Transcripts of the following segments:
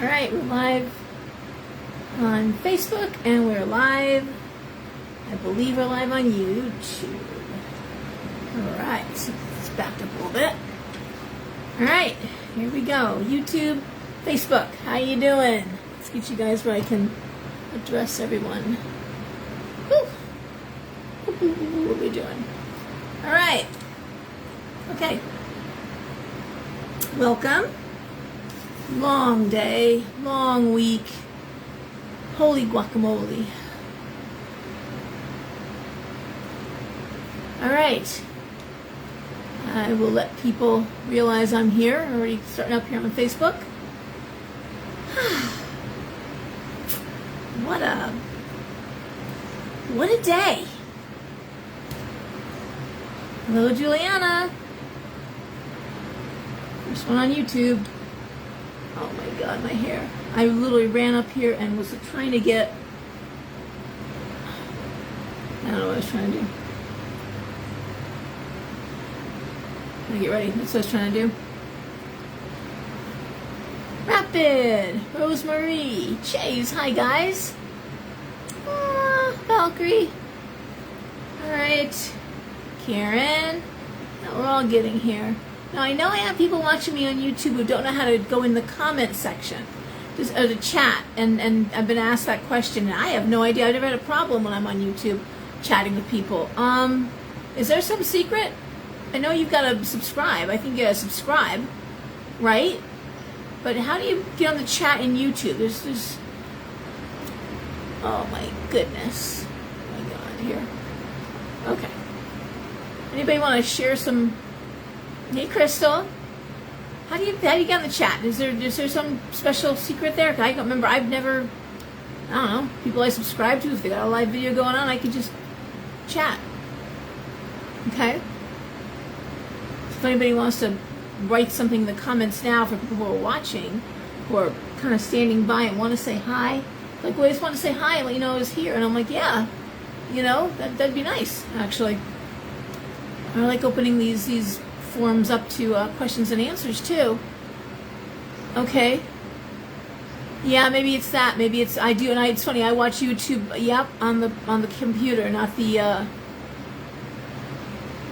Alright, we're live on Facebook and we're live, I believe we're live on YouTube. Alright, so let's back up a little bit. Alright, here we go. YouTube, Facebook, how you doing? Let's get you guys where I can address everyone. Woo. What are we doing? Alright. Okay. Welcome. Long day, long week. Holy guacamole. Alright. I will let people realize I'm here. I'm already starting up here on Facebook. What a day. Hello, Juliana. First one on YouTube. Oh my God, my hair. I literally ran up here and was trying to get, I don't know what I was trying to do. Let me get ready. That's what I was trying to do. Rapid, Rosemary, Chase, hi guys. Valkyrie. Alright. Karen. Now we're all getting here. Now I know I have people watching me on YouTube who don't know how to go in the comment section, or the chat, and I've been asked that question, and I have no idea. I've never had a problem when I'm on YouTube chatting with people. Is there some secret? I know you've got to subscribe. I think you got to subscribe, right? But how do you get on the chat in YouTube? There's oh my goodness. Oh my God, here. Okay. Anybody want to share some? Hey, Crystal. How do you get on the chat? Is there some special secret there? I don't remember. I don't know. People I subscribe to, if they got a live video going on, I could just chat. Okay? If anybody wants to write something in the comments now for people who are watching, who are kind of standing by and want to say hi, like, well, I just want to say hi and let you know I was here. And I'm like, yeah, that'd be nice, actually. I like opening these forms up to questions and answers too. Okay. Yeah, maybe it's that. Maybe it's I do, and it's funny. I watch YouTube. Yep, on the computer, not the.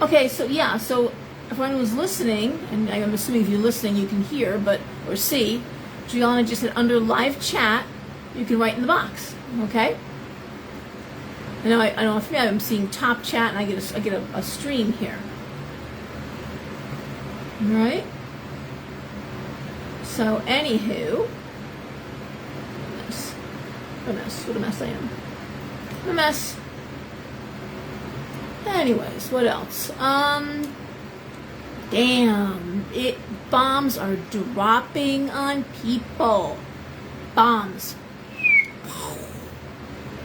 Okay, so yeah, so if anyone was listening, and I'm assuming if you're listening, you can hear, or see. Juliana just said under live chat, you can write in the box. Okay. I know for me, I'm seeing top chat, and I get a stream here. All right. So, anywho, what a mess I am. A mess. Anyways, what else? Damn, bombs are dropping on people. Bombs.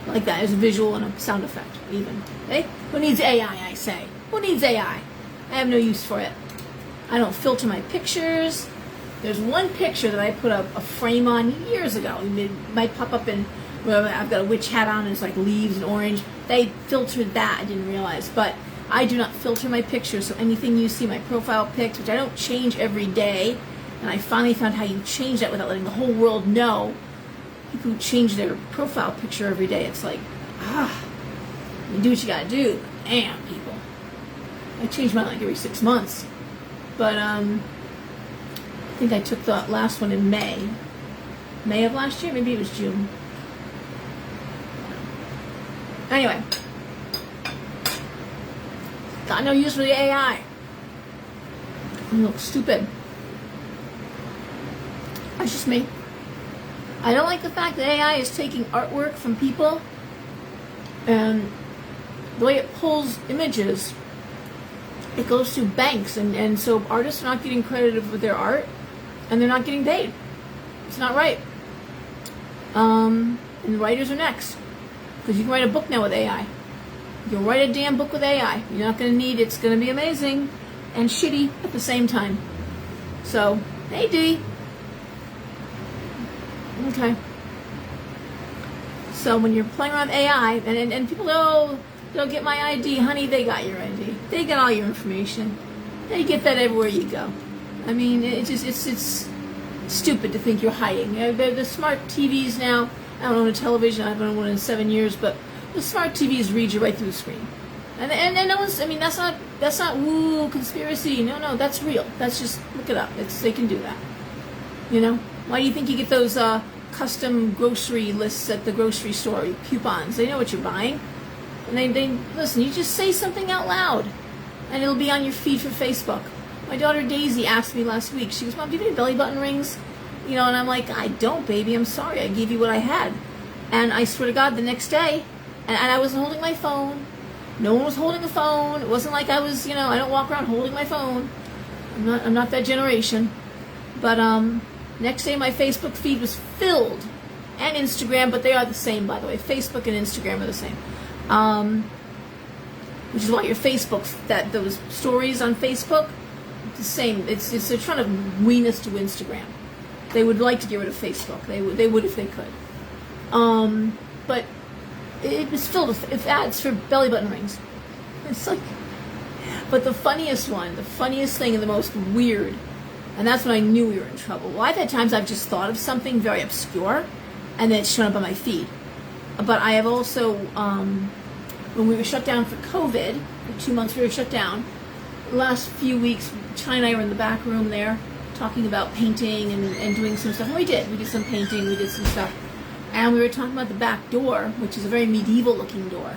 Like that as a visual and a sound effect, even. Okay? Who needs AI, I say? Who needs AI? I have no use for it. I don't filter my pictures. There's one picture that I put a frame on years ago. It might pop up in, well, I've got a witch hat on and it's like leaves and orange. They filtered that, I didn't realize. But I do not filter my pictures, so anything you see, my profile pics, which I don't change every day, and I finally found how you change that without letting the whole world know. People who change their profile picture every day, it's like, you do what you gotta do. Damn, people. I change mine like every 6 months. But, I think I took the last one in May. May of last year? Maybe it was June. Anyway. Got no use for the AI. You look stupid. That's just me. I don't like the fact that AI is taking artwork from people, and the way it pulls images, it goes through banks, and so artists are not getting credited with their art, and they're not getting paid. It's not right. And the writers are next, because you can write a book now with AI. You can write a damn book with AI. You're not going to need, it's going to be amazing and shitty at the same time. So, hey D. Okay. So when you're playing around with AI, and people go, they'll get my ID. Honey, they got your ID. They got all your information. They get that everywhere you go. I mean, it's stupid to think you're hiding. The smart TVs now, I don't own a television, I haven't owned one in 7 years, but the smart TVs read you right through the screen. And no one's, I mean, that's not woo, conspiracy. No, that's real. That's just, look it up. They can do that. You know? Why do you think you get those custom grocery lists at the grocery store, coupons? They know what you're buying. And they listen, you just say something out loud, and it'll be on your feed for Facebook. My daughter Daisy asked me last week, she goes, Mom, do you have any belly button rings? You know, and I'm like, I don't, baby, I'm sorry, I gave you what I had. And I swear to God, the next day, and I wasn't holding my phone, no one was holding a phone, it wasn't like I was, you know, I don't walk around holding my phone, I'm not that generation, but next day my Facebook feed was filled, and Instagram, but they are the same, by the way, Facebook and Instagram are the same. Which is why your Facebook, those stories on Facebook, the same. It's they're trying to wean us to Instagram. They would like to get rid of Facebook. They would if they could. But it was filled with ads for belly button rings. It's like, but the funniest thing and the most weird, and that's when I knew we were in trouble. Well, I've had times I've just thought of something very obscure, and then it's shown up on my feed. But I have also, when we were shut down for COVID, for 2 months we were shut down, the last few weeks, China and I were in the back room there, talking about painting and doing some stuff. And we did some painting, we did some stuff. And we were talking about the back door, which is a very medieval looking door.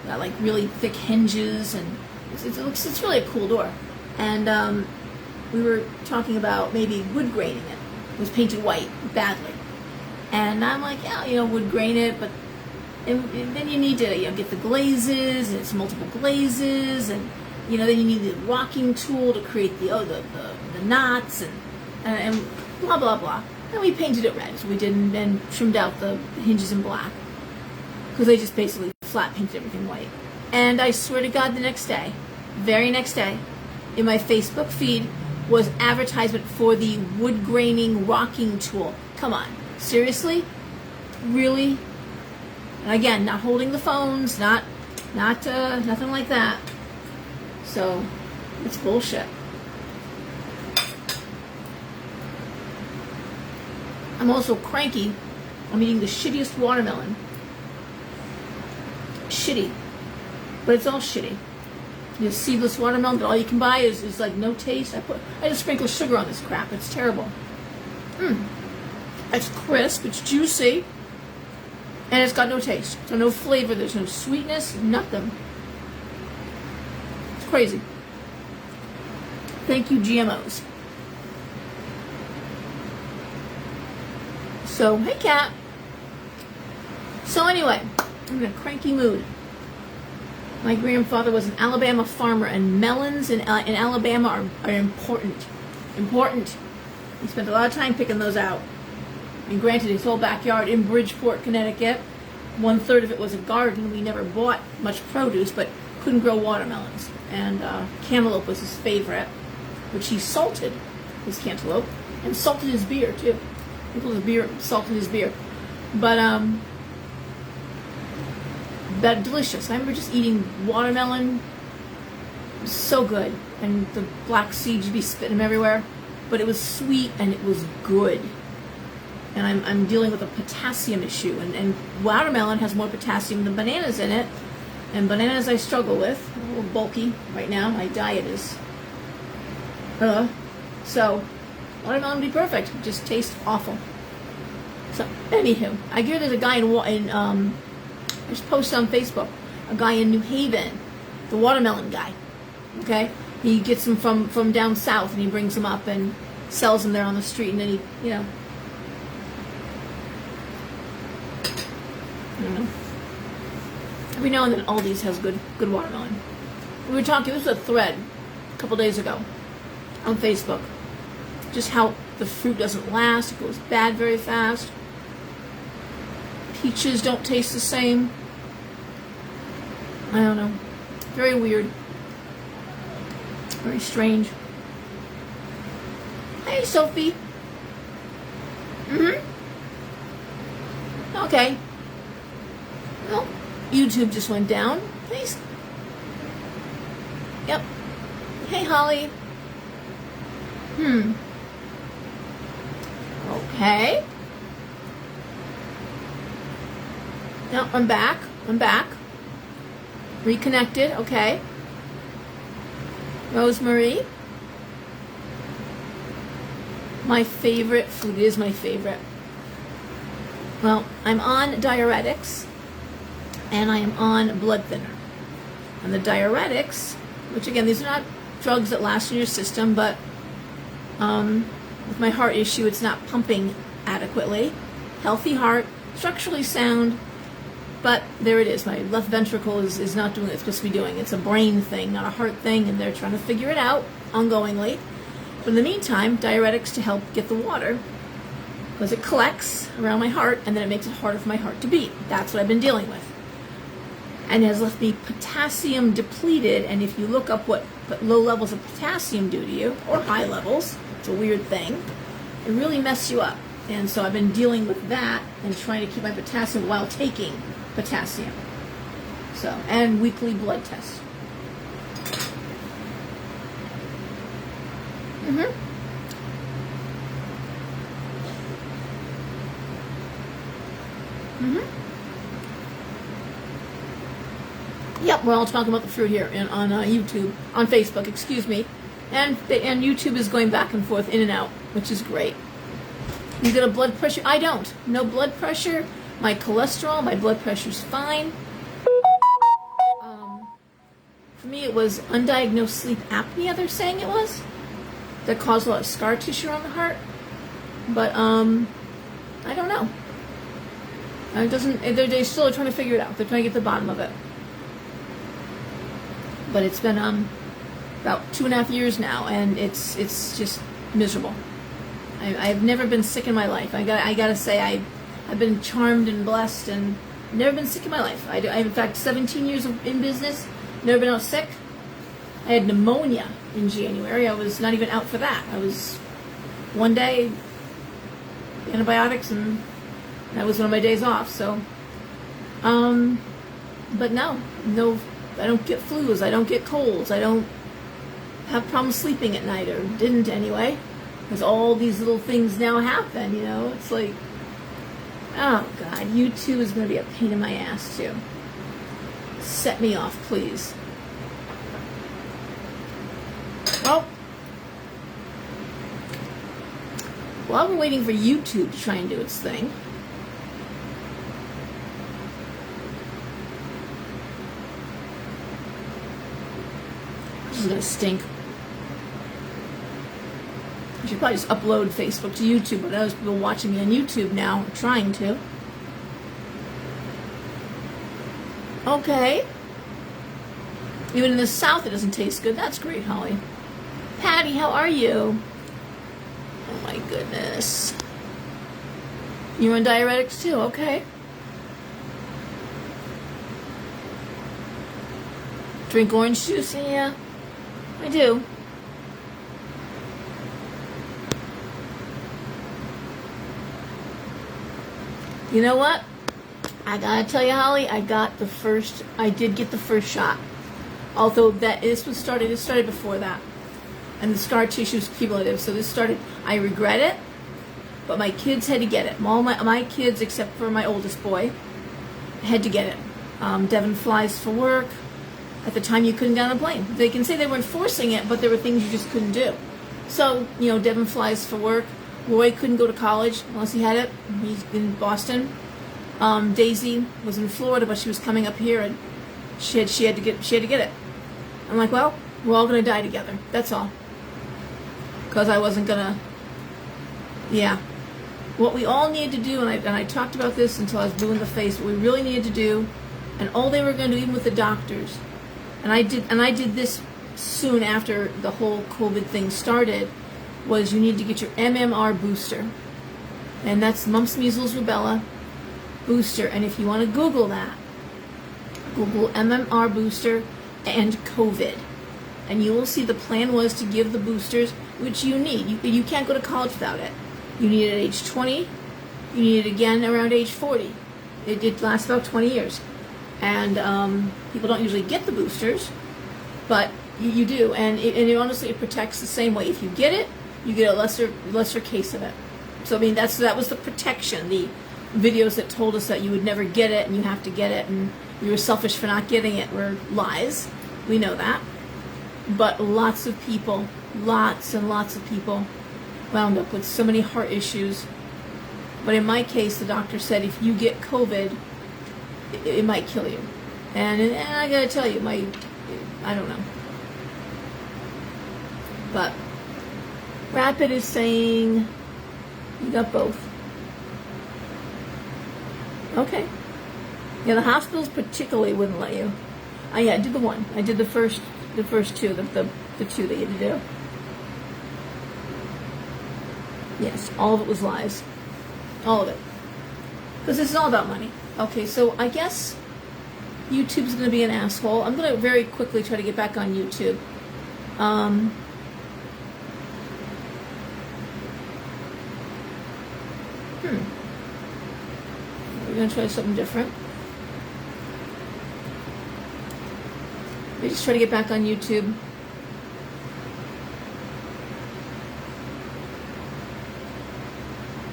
Got like really thick hinges, and it's really a cool door. And we were talking about maybe wood graining it. It was painted white, badly. And I'm like, yeah, you know, wood grain it, but and then you need to, you know, get the glazes, and it's multiple glazes, and you know, then you need the rocking tool to create the knots and blah blah blah. And we painted it red, so we did, and trimmed out the hinges in black, because they just basically flat painted everything white. And I swear to God, the next day, very next day, in my Facebook feed was advertisement for the wood graining rocking tool. Come on, seriously, really? And again, not holding the phones, not nothing like that. So it's bullshit. I'm also cranky. I'm eating the shittiest watermelon. Shitty. But it's all shitty. This seedless watermelon that all you can buy is like no taste. I just sprinkle sugar on this crap. It's terrible. It's crisp, it's juicy, and it's got no taste. So no flavor, there's no sweetness, nothing. It's crazy. Thank you, GMOs. So, hey cat. So anyway, I'm in a cranky mood. My grandfather was an Alabama farmer, and melons in Alabama are important. Important. He spent a lot of time picking those out. And granted, his whole backyard in Bridgeport, Connecticut, 1/3 of it was a garden. We never bought much produce, but couldn't grow watermelons. And cantaloupe was his favorite, which he salted, his cantaloupe, and salted his beer too. Pickled his beer, salted his beer. But delicious. I remember just eating watermelon. It was so good. And the black seeds, you'd be spitting them everywhere. But it was sweet and it was good. And I'm dealing with a potassium issue. And watermelon has more potassium than bananas in it. And bananas I struggle with. I'm a little bulky right now. My diet is... So, watermelon would be perfect. It just tastes awful. So, anywho, I hear there's a guy in just posted on Facebook, a guy in New Haven, the watermelon guy. Okay? He gets them from down south, and he brings them up and sells them there on the street, and then he, you know... I don't know. Every now and then Aldi's has good watermelon. We were talking, this was a thread a couple days ago on Facebook. Just how the fruit doesn't last, it goes bad very fast. Peaches don't taste the same. I don't know. Very weird. Very strange. Hey, Sophie. Okay. Well, YouTube just went down. Please. Yep. Hey, Holly. Okay. No, I'm back. Reconnected, okay. Rosemary. My favorite food is my favorite. Well, I'm on diuretics and I am on blood thinner. And the diuretics, which again, these are not drugs that last in your system, but with my heart issue, it's not pumping adequately. Healthy heart, structurally sound, but there it is. My left ventricle is not doing what it's supposed to be doing. It's a brain thing, not a heart thing, and they're trying to figure it out ongoingly. But in the meantime, diuretics to help get the water, because it collects around my heart, and then it makes it harder for my heart to beat. That's what I've been dealing with. And it has left me potassium depleted, and if you look up what low levels of potassium do to you, or high levels, it's a weird thing, it really messes you up. And so I've been dealing with that and trying to keep my potassium while taking potassium. So, and weekly blood tests. Yep, we're all talking about the fruit here on YouTube, on Facebook, excuse me. And YouTube is going back and forth, in and out, which is great. You get a blood pressure? I don't. No blood pressure. My cholesterol, my blood pressure's fine. For me, it was undiagnosed sleep apnea, they're saying it was, that caused a lot of scar tissue on the heart. But, I don't know. It doesn't, they still are trying to figure it out. They're trying to get to the bottom of it. But it's been, about 2.5 years now, and it's just miserable. I've never been sick in my life. I gotta say, I've been charmed and blessed, and never been sick in my life. I've in fact 17 years in business, never been out sick. I had pneumonia in January. I was not even out for that. I was one day antibiotics, and that was one of my days off. So, but no, I don't get flus. I don't get colds. I don't have problems sleeping at night, or didn't anyway. Because all these little things now happen, you know. It's like, oh God, YouTube is going to be a pain in my ass too. Set me off, please. Well, while we're waiting for YouTube to try and do its thing, this is going to stink. I should probably just upload Facebook to YouTube, but there's people watching me on YouTube now, trying to. Okay. Even in the South, it doesn't taste good. That's great, Holly. Patty, how are you? Oh my goodness. You're on diuretics too, okay. Drink orange juice? Yeah, I do. You know what? I gotta tell you, Holly, I did get the first shot. Although it started before that. And the scar tissue is cumulative, so this started, I regret it, but my kids had to get it. All my kids, except for my oldest boy, had to get it. Devin flies for work. At the time, you couldn't get on a plane. They can say they weren't forcing it, but there were things you just couldn't do. So, Devin flies for work. Roy couldn't go to college unless he had it. He's in Boston. Daisy was in Florida, but she was coming up here, and she had to get it. I'm like, well, we're all gonna die together. That's all. Because I wasn't gonna. Yeah. What we all needed to do, and I talked about this until I was blue in the face. What we really needed to do, and all they were going to do, even with the doctors, and I did this soon after the whole COVID thing started, was you need to get your MMR booster. And that's mumps, measles, rubella booster. And if you want to Google that, Google MMR booster and COVID. And you will see the plan was to give the boosters, which you need. You can't go to college without it. You need it at age 20. You need it again around age 40. It lasts about 20 years. And people don't usually get the boosters, but you do. And honestly, it protects the same way. If you get it, you get a lesser case of it. So I mean, that was the protection. The videos that told us that you would never get it and you have to get it and you were selfish for not getting it were lies. We know that. But lots and lots of people wound up with so many heart issues. But in my case, the doctor said if you get COVID, it might kill you. And I gotta tell you, I don't know. But Rapid is saying you got both. Okay. Yeah, the hospitals particularly wouldn't let you. Yeah, I did the one. I did the first two, the two that you had to do. Yes, all of it was lies. All of it. Because this is all about money. Okay, so I guess YouTube's going to be an asshole. I'm going to very quickly try to get back on YouTube. We're going to try something different. Let me just try to get back on YouTube.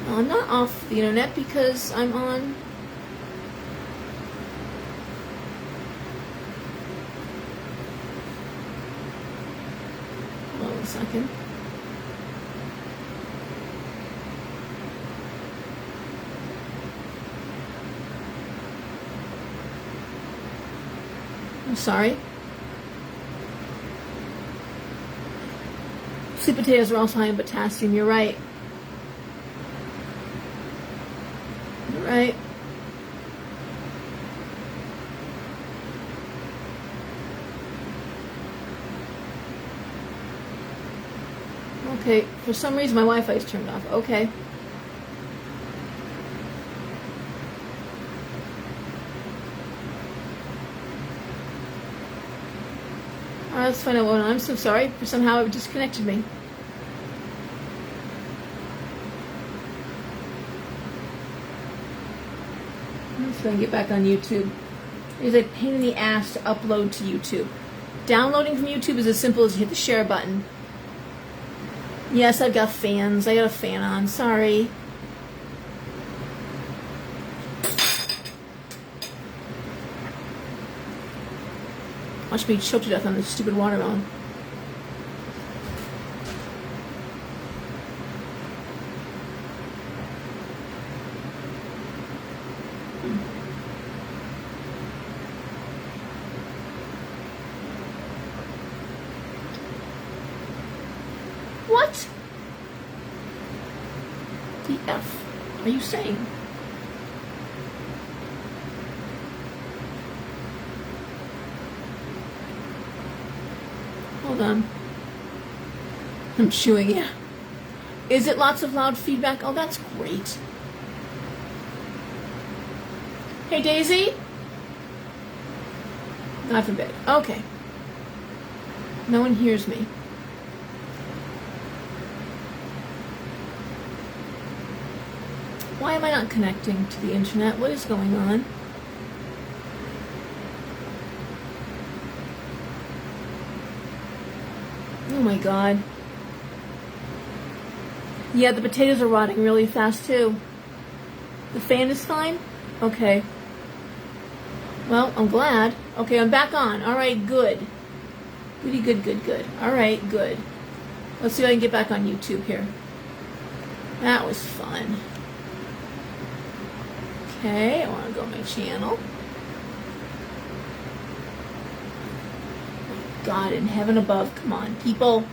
I'm not off the internet because I'm on. Hold on a second. I'm sorry. Sweet potatoes are also high in potassium. You're right. You're right. Okay, for some reason my Wi-Fi is turned off. Okay. Alright, let's find out what I'm so sorry. Somehow it disconnected me. Let's go and get back on YouTube. It's a pain in the ass to upload to YouTube. Downloading from YouTube is as simple as you hit the share button. Yes, I've got fans. I got a fan on. Sorry. Watch me choke to death on this stupid watermelon. What the F are you saying? Hold on. I'm chewing, yeah. Is it lots of loud feedback? Oh, that's great. Hey, Daisy? God forbid. Okay. No one hears me. Why am I not connecting to the internet? What is going on? Oh my God. Yeah, the potatoes are rotting really fast too. The fan is fine? Okay. Well, I'm glad. Okay, I'm back on. Alright, good. Goody good, good, good. Alright, good. Let's see if I can get back on YouTube here. That was fun. Okay, I want to go to my channel. God in heaven above, come on, people.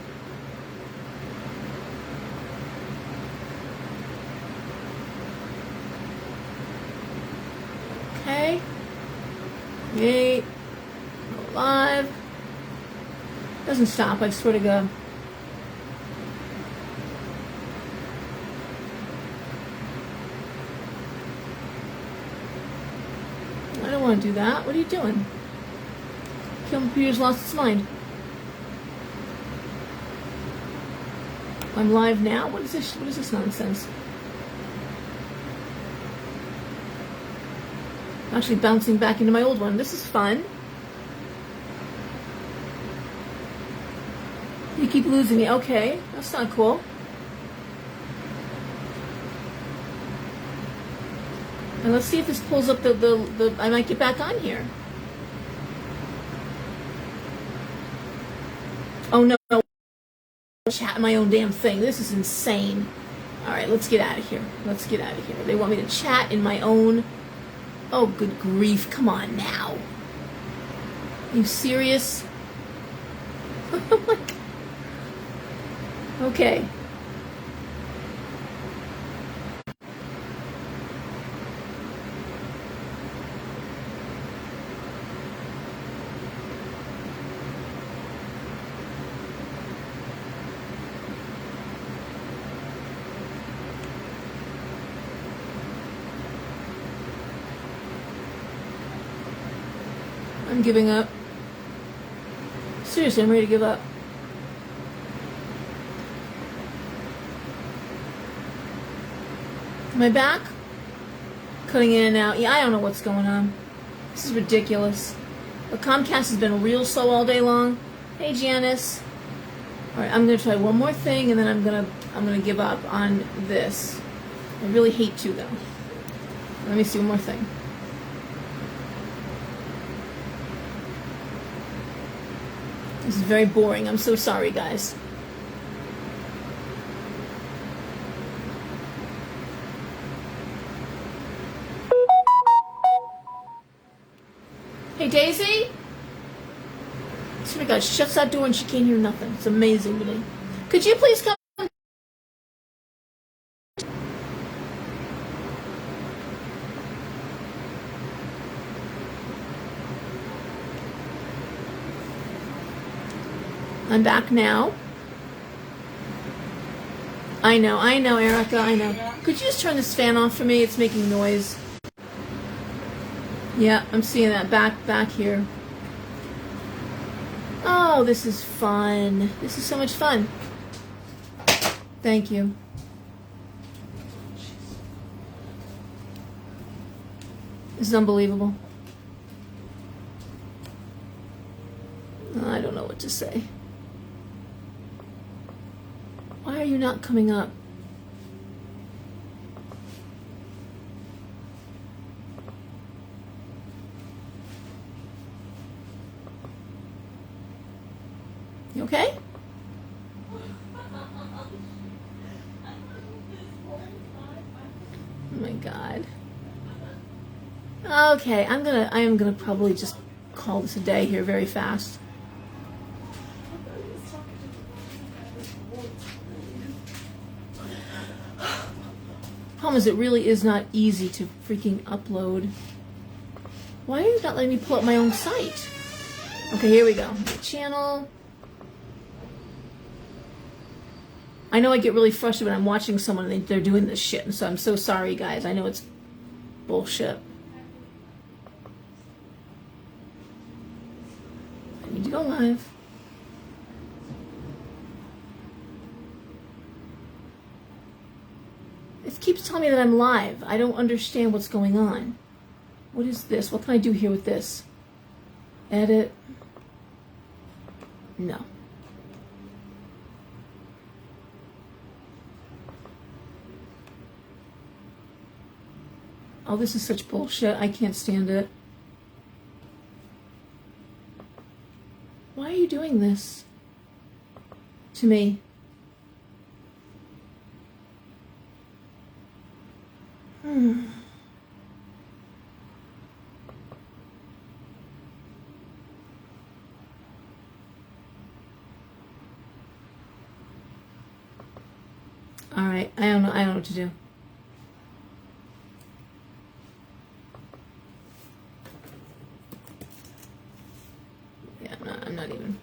Okay. Yay. Go live. Doesn't stop, I swear to God. I don't want to do that. What are you doing? Computer's lost its mind. I'm live now? What is this? What is this nonsense? I'm actually bouncing back into my old one. This is fun. You keep losing me. Okay, that's not cool. And let's see if this pulls up the I might get back on here. Oh no, chat my own damn thing. This is insane. All right, let's get out of here. Let's get out of here. They want me to chat in my own. Oh, good grief. Come on now. Are you serious? Oh my God. Okay. I'm giving up. Seriously, I'm ready to give up. Am I back? Cutting in and out. Yeah, I don't know what's going on. This is ridiculous. The Comcast has been real slow all day long. Hey, Janice. All right, I'm gonna try one more thing, and then I'm gonna give up on this. I really hate to though. Let me see one more thing. This is very boring. I'm so sorry, guys. Hey, Daisy? Oh my God, she shuts that door and she can't hear nothing. It's amazing to me. Could you please come? I'm back now. I know, Erica, I know. Could you just turn this fan off for me? It's making noise. Yeah, I'm seeing that back here. Oh, this is fun. This is so much fun. Thank you. This is unbelievable. I don't know what to say. Why are you not coming up? You okay? Oh my God. Okay, I am gonna probably just call this a day here very fast. Problem is, it really is not easy to freaking upload. Why are you not letting me pull up my own site? Okay, here we go. Channel. I know I get really frustrated when I'm watching someone and they're doing this shit, and so I'm so sorry, guys. I know it's bullshit. I need to go live. It keeps telling me that I'm live. I don't understand what's going on. What is this? What can I do here with this? Edit. No. Oh, this is such bullshit. I can't stand it. Why are you doing this to me? All right, I don't know what to do. Yeah, I'm not even.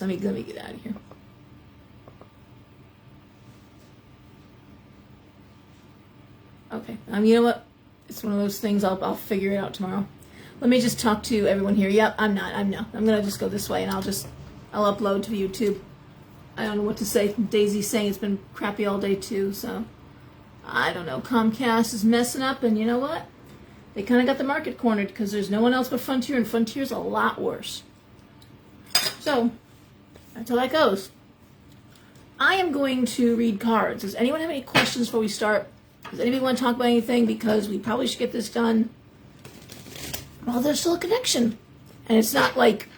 Let me get out of here. Okay, you know what? It's one of those things. I'll figure it out tomorrow. Let me just talk to everyone here. Yep, I'm gonna just go this way, and I'll upload to YouTube. I don't know what to say. Daisy's saying it's been crappy all day too, so I don't know. Comcast is messing up, and you know what? They kind of got the market cornered because there's no one else but Frontier, and Frontier's a lot worse. So that's how that goes. I am going to read cards. Does anyone have any questions before we start? Does anybody want to talk about anything? Because we probably should get this done. Well, there's still a connection. And it's not like,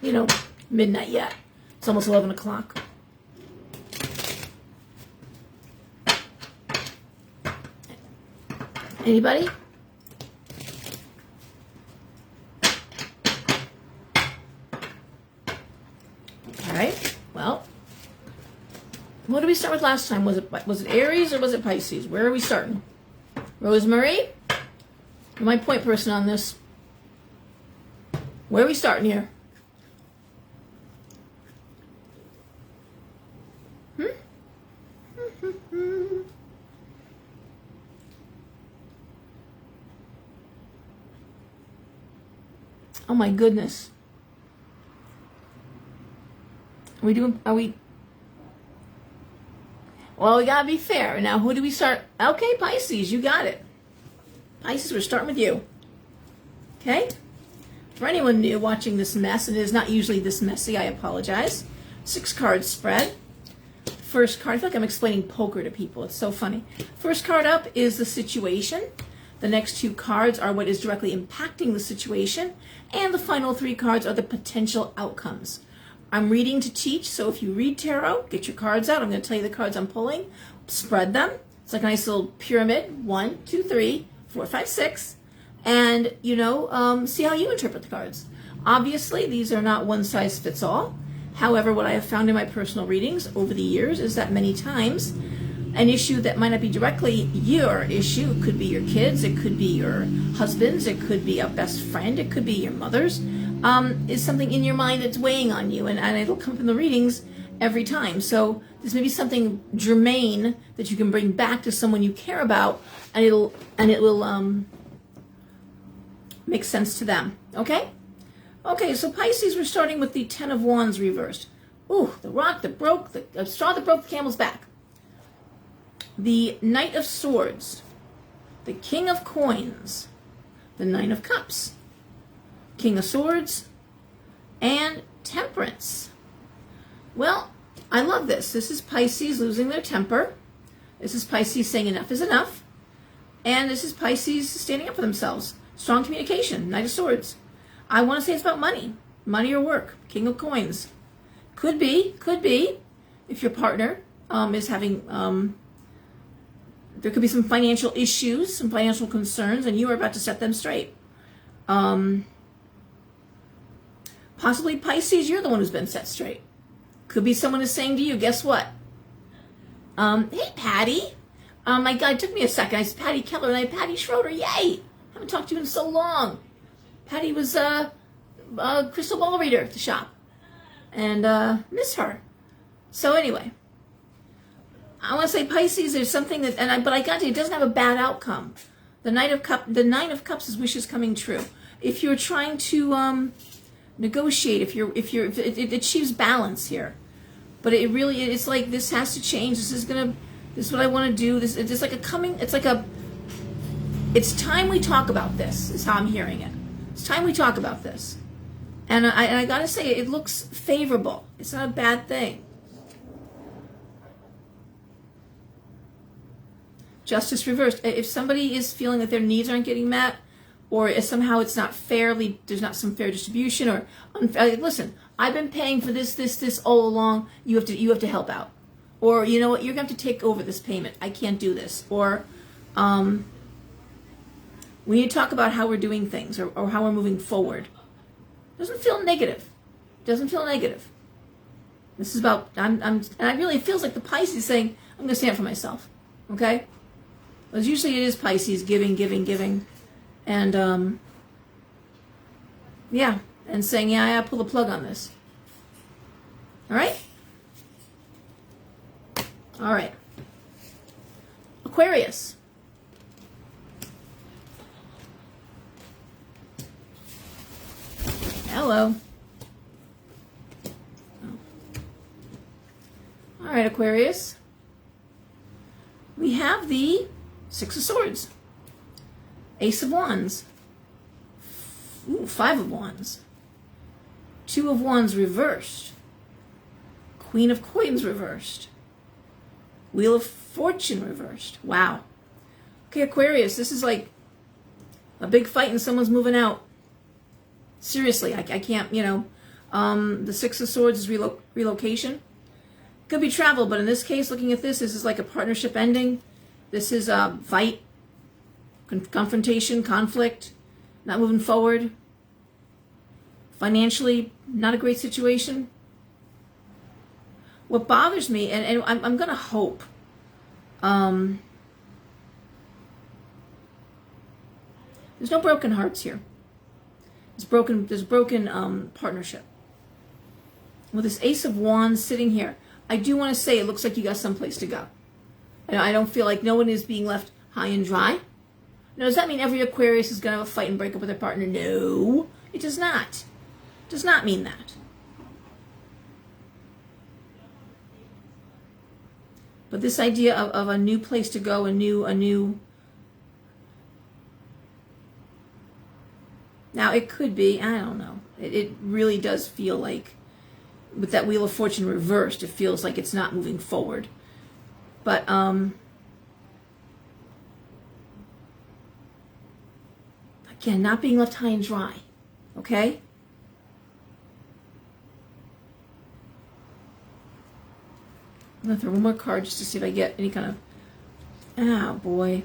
midnight yet. It's almost 11 o'clock. Anybody? All right. Well, what did we start with last time? Was it Aries or was it Pisces? Where are we starting? Rosemary? You're my point person on this. Where are we starting here? Oh my goodness. Are we? Well, we gotta be fair. Now, who do we start? Okay, Pisces, you got it. Pisces, we're starting with you. Okay? For anyone new watching this mess, and it is not usually this messy, I apologize. 6 card spread. First card, I feel like I'm explaining poker to people. It's so funny. First card up is the situation. The next 2 cards are what is directly impacting the situation. And the final 3 cards are the potential outcomes. I'm reading to teach, so if you read tarot, get your cards out. I'm going to tell you the cards I'm pulling. Spread them. It's like a nice little pyramid. 1, 2, 3, 4, 5, 6. And, see how you interpret the cards. Obviously, these are not one size fits all. However, what I have found in my personal readings over the years is that many times an issue that might not be directly your issue, it could be your kids, it could be your husband's, it could be a best friend, it could be your mother's, is something in your mind that's weighing on you, and it'll come from the readings every time. So this may be something germane that you can bring back to someone you care about, and it will make sense to them. Okay? Okay, so Pisces, we're starting with the 10 of Wands reversed. Ooh, the rock that broke, the straw that broke the camel's back. The Knight of Swords, the King of Coins, the Nine of Cups, King of Swords, and Temperance. Well, I love this. This is Pisces losing their temper. This is Pisces saying enough is enough. And this is Pisces standing up for themselves. Strong communication, Knight of Swords. I want to say it's about money or work, King of Coins. Could be, if your partner is having, there could be some financial issues, some financial concerns, and you are about to set them straight. Possibly Pisces, you're the one who's been set straight. Could be someone is saying to you, guess what? Hey, Patty. My God, it took me a second. I said Patty Keller, and I had Patty Schroeder. Yay! Haven't talked to you in so long. Patty was a crystal ball reader at the shop. And miss her. So anyway, I want to say Pisces, there's something that, but I got to tell you, it doesn't have a bad outcome. The Nine of Cups is wishes coming true. If you're trying to negotiate, if it achieves balance here, but it's like this has to change. This is what I want to do. It's like it's time we talk about this. Is how I'm hearing it. It's time we talk about this, and I got to say it looks favorable. It's not a bad thing. Justice reversed. If somebody is feeling that their needs aren't getting met, or if somehow it's not fairly, there's not some fair distribution, or unfair, listen, I've been paying for this all along. You have to help out, or you know what, you're going to have to take over this payment. I can't do this, or we need to talk about how we're doing things, or how we're moving forward. Doesn't feel negative. Doesn't feel negative. This is about and I really, it feels like the Pisces saying, I'm going to stand for myself. Okay. Because usually it is Pisces giving, and yeah, and saying, yeah, I pull the plug on this. All right? All right. Aquarius. Hello. All right, Aquarius. We have the Six of Swords, Ace of Wands, Five of Wands, Two of Wands reversed, Queen of Coins reversed, Wheel of Fortune reversed. Wow. Okay, Aquarius, this is like a big fight and someone's moving out. Seriously, I can't, the Six of Swords is relocation. Could be travel, but in this case, looking at this is like a partnership ending. This is a fight, confrontation, conflict, not moving forward. Financially, not a great situation. What bothers me, and I'm going to hope, there's no broken hearts here. There's broken partnership. With this Ace of Wands sitting here, I do want to say it looks like you got someplace to go. I don't feel like no one is being left high and dry. Now, does that mean every Aquarius is going to have a fight and break up with their partner? No, it does not. It does not mean that. But this idea of a new place to go, a new. Now, it could be, I don't know. It really does feel like, with that Wheel of Fortune reversed, it feels like it's not moving forward. But, again, not being left high and dry. Okay? I'm going to throw one more card just to see if I get any kind of... Oh, boy.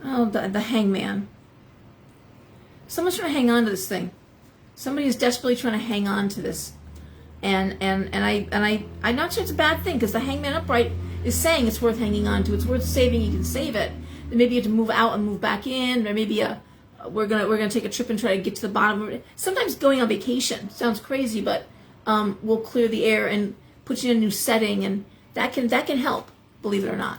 Oh, the Hangman. Someone's trying to hang on to this thing. Somebody is desperately trying to hang on to this. And I'm not sure it's a bad thing, because the Hangman upright is saying it's worth hanging on to. It's worth saving. You can save it. Then maybe you have to move out and move back in. Or maybe we're gonna take a trip and try to get to the bottom of it. Sometimes going on vacation sounds crazy, but we'll clear the air and put you in a new setting, and that can help, believe it or not.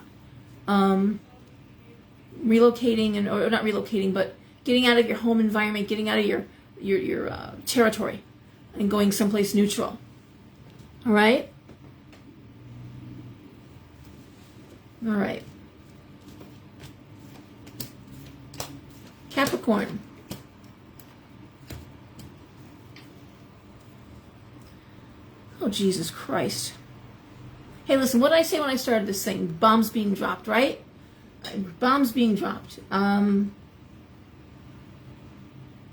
Relocating or not relocating, but getting out of your home environment, getting out of your territory, and going someplace neutral. All right? All right. Capricorn. Oh, Jesus Christ. Hey, listen, what did I say when I started this thing? Bombs being dropped, right? Bombs being dropped.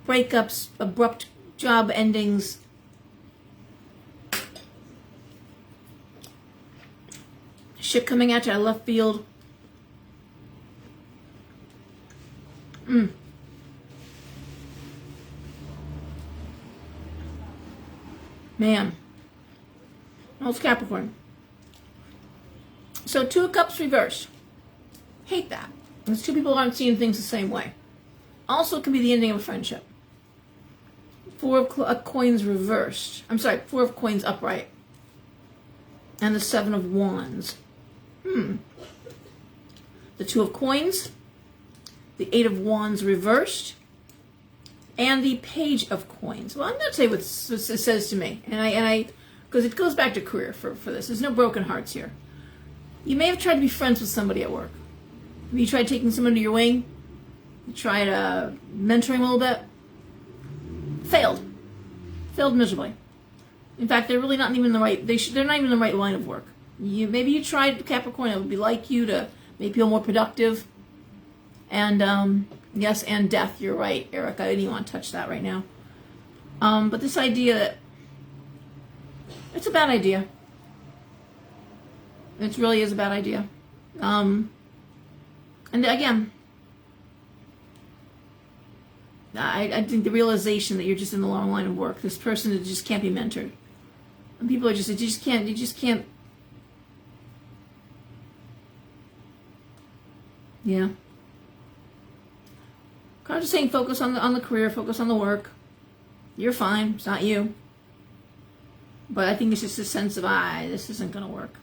Breakups, abrupt job endings. Shit coming at you out of left field. Man. Oh, it's Capricorn. So, Two of Cups reversed. Hate that. Because two people aren't seeing things the same way. Also, it can be the ending of a friendship. Four of Coins reversed. I'm sorry, Four of Coins upright. And the Seven of Wands. The Two of Coins. The Eight of Wands reversed. And the Page of Coins. Well, I'm going to tell you what it says to me. And because it goes back to career for this. There's no broken hearts here. You may have tried to be friends with somebody at work. Have you tried taking someone under your wing? You tried mentoring a little bit? Failed. Failed miserably. In fact, they're really not even in the right. They're not even in the right line of work. Maybe you tried Capricorn. It would be like you to make people more productive. And yes, and death. You're right, Eric. I didn't even want to touch that right now. But this idea that it's a bad idea. It really is a bad idea. And again, I think the realization that you're just in the long line of work, this person that just can't be mentored. And people are you just can't. Yeah. Cards are saying focus on the career, focus on the work. You're fine. It's not you. But I think it's just a sense of, this isn't going to work.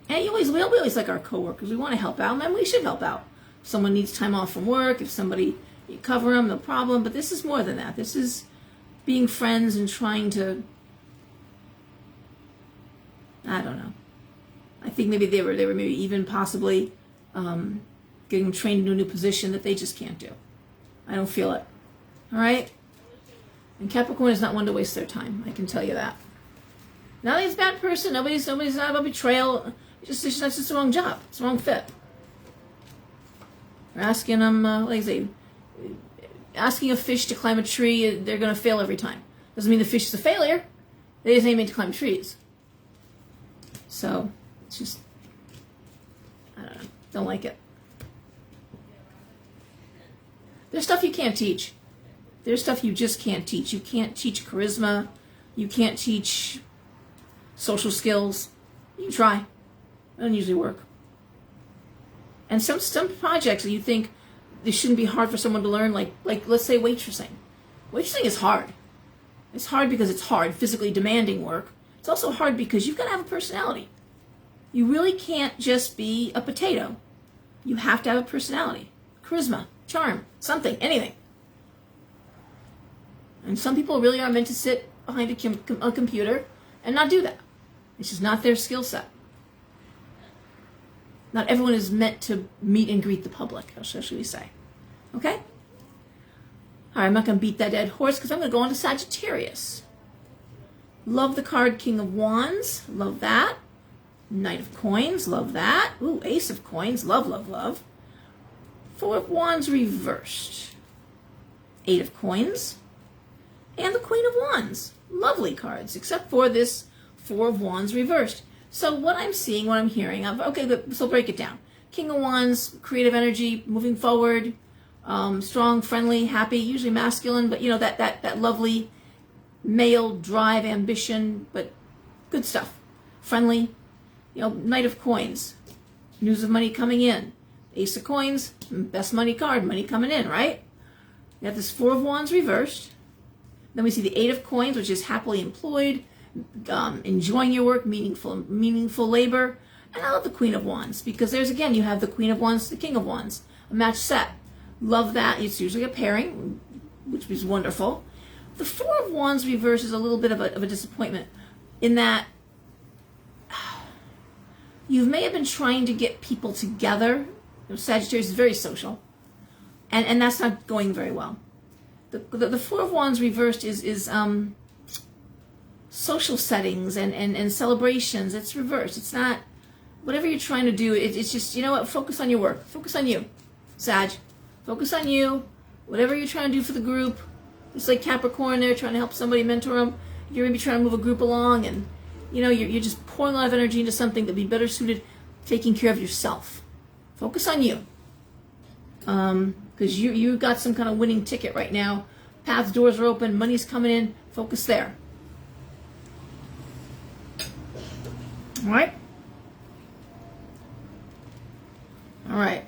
And we always like our coworkers. We want to help out, and we should help out. If someone needs time off from work, if somebody, you cover them, no problem. But this is more than that. This is being friends and trying to, I don't know. I think maybe they were maybe even possibly getting trained into a new position that they just can't do. I don't feel it. All right? And Capricorn is not one to waste their time. I can tell you that. Not that he's a bad person. Nobody's not about betrayal. It's just the wrong job. It's the wrong fit. We're asking them, like I say, asking a fish to climb a tree, they're going to fail every time. Doesn't mean the fish is a failure. They just ain't made to climb trees. So, it's just, I don't know. Don't like it. There's stuff you can't teach. There's stuff you just can't teach. You can't teach charisma. You can't teach social skills. You can try. It doesn't usually work. And some projects that you think they shouldn't be hard for someone to learn, like let's say waitressing. Waitressing is hard. It's hard because it's hard, physically demanding work. It's also hard because you've got to have a personality. You really can't just be a potato. You have to have a personality, charisma, charm, something, anything. And some people really are meant to sit behind a computer and not do that. It's just not their skill set. Not everyone is meant to meet and greet the public, or so should we say. Okay? All right, I'm not going to beat that dead horse because I'm going to go on to Sagittarius. Love the card King of Wands. Love that. Knight of Coins. Love that. Ooh, Ace of Coins. Love, love, love. Four of Wands reversed. Eight of Coins. And the Queen of Wands. Lovely cards, except for this Four of Wands reversed. So what I'm seeing, what I'm hearing, okay, good, so break it down. King of Wands, creative energy, moving forward, strong, friendly, happy, usually masculine, but you know, that lovely male drive, ambition, but good stuff. Friendly, you know, Knight of Coins, news of money coming in. Ace of Coins, best money card, money coming in, right? We have this Four of Wands reversed. Then we see the Eight of Coins, which is happily employed, enjoying your work, meaningful labor. And I love the Queen of Wands because there's, again, you have the Queen of Wands, the King of Wands, a match set. Love that. It's usually a pairing, which is wonderful. The Four of Wands reverse is a little bit of a disappointment in that you may have been trying to get people together. Sagittarius is very social, and that's not going very well. The Four of Wands reversed is social settings and celebrations. It's reversed. It's not, whatever you're trying to do, it's just, you know what, focus on your work. Focus on you, Sag. Focus on you. Whatever you're trying to do for the group. It's like Capricorn there, trying to help somebody, mentor them. You're maybe trying to move a group along, and you know, you're just pouring a lot of energy into something that'd be better suited taking care of yourself. Focus on you. Because you got some kind of winning ticket right now. Paths, doors are open, money's coming in. Focus there. All right? All right.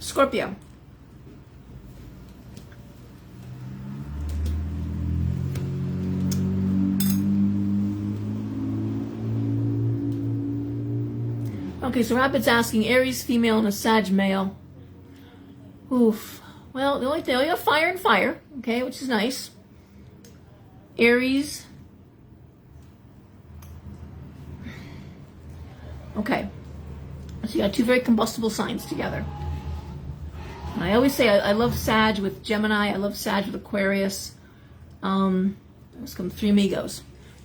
Scorpio. Okay, so Rapid's asking Aries female and a Sag male. Oof. Well, the only thing, you have fire and fire, okay, which is nice. Aries. Okay. So you got two very combustible signs together. And I always say I love Sag with Gemini. I love Sag with Aquarius. Let's come three amigos.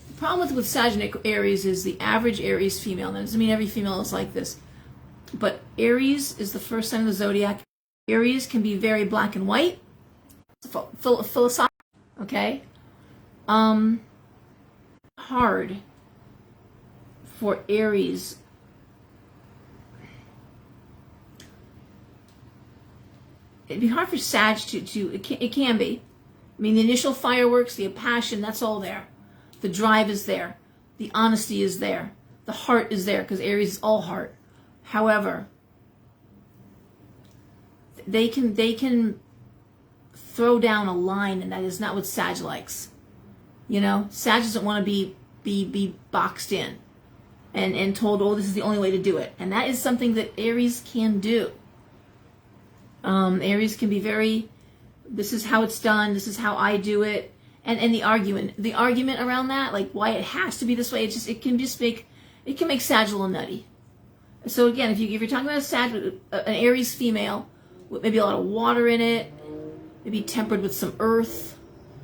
The problem with Sag and Aries is the average Aries female. That doesn't mean every female is like this. But Aries is the first sign of the zodiac. Aries can be very black and white. It's philosophical. Okay? Hard for Aries. It'd be hard for Sag to it can be. I mean, the initial fireworks, the passion, that's all there. The drive is there. The honesty is there. The heart is there, because Aries is all heart. However, they can throw down a line, and that is not what Sag likes. You know, Sag doesn't want to be boxed in and told, oh, this is the only way to do it. And that is something that Aries can do. Aries can be very, this is how it's done, this is how I do it. And the argument around that, like why it has to be this way, it can make Sag a little nutty. So again, if you're talking about an Aries female with maybe a lot of water in it, maybe tempered with some earth.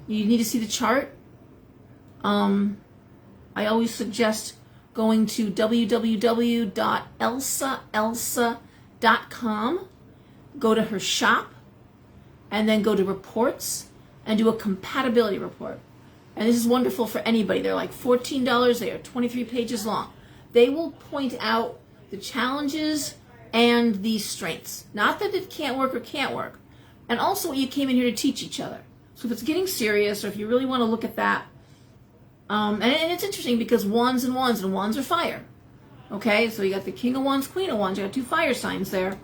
You need to see the chart. I always suggest going to www.elsa.com, go to her shop, and then go to reports and do a compatibility report. And this is wonderful for anybody. They're like $14. They are 23 pages long. They will point out the challenges and the strengths. Not that it can't work or can't work. And also you came in here to teach each other. So if it's getting serious, or if you really want to look at that, and it's interesting because wands and wands are fire. Okay, so you got the King of Wands, Queen of Wands. You got 2 fire signs there.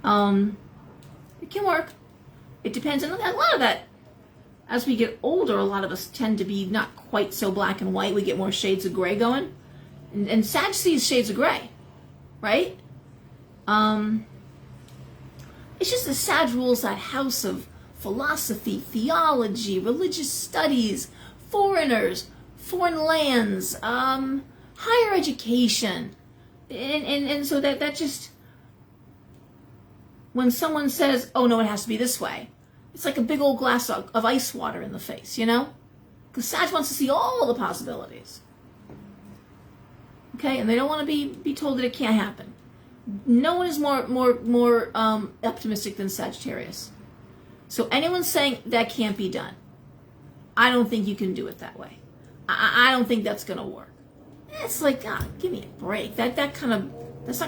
It can work. It depends. And a lot of that, as we get older, a lot of us tend to be not quite so black and white. We get more shades of gray going. And Sag sees shades of gray, right? It's just the Sag rules that house of philosophy, theology, religious studies, foreigners, foreign lands, higher education. And so that just, when someone says, oh no, it has to be this way, it's like a big old glass of ice water in the face, you know? Because Sag wants to see all the possibilities. Okay, and they don't want to be told that it can't happen. No one is more optimistic than Sagittarius. So anyone saying that can't be done, I don't think you can do it that way. I don't think that's going to work. It's like, God, give me a break. That's not going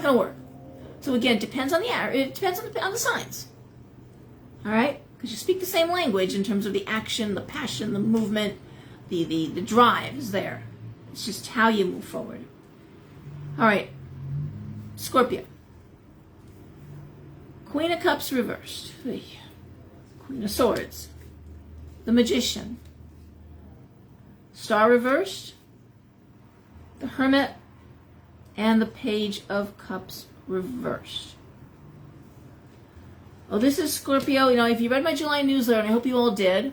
to work. So again, it depends on the signs. All right? Because you speak the same language in terms of the action, the passion, the movement, the drive is there. It's just how you move forward. All right. Scorpio. Queen of Cups reversed. Queen of Swords. The Magician. Star reversed. The Hermit. And the Page of Cups reversed. Oh, this is Scorpio. You know, if you read my July newsletter, and I hope you all did.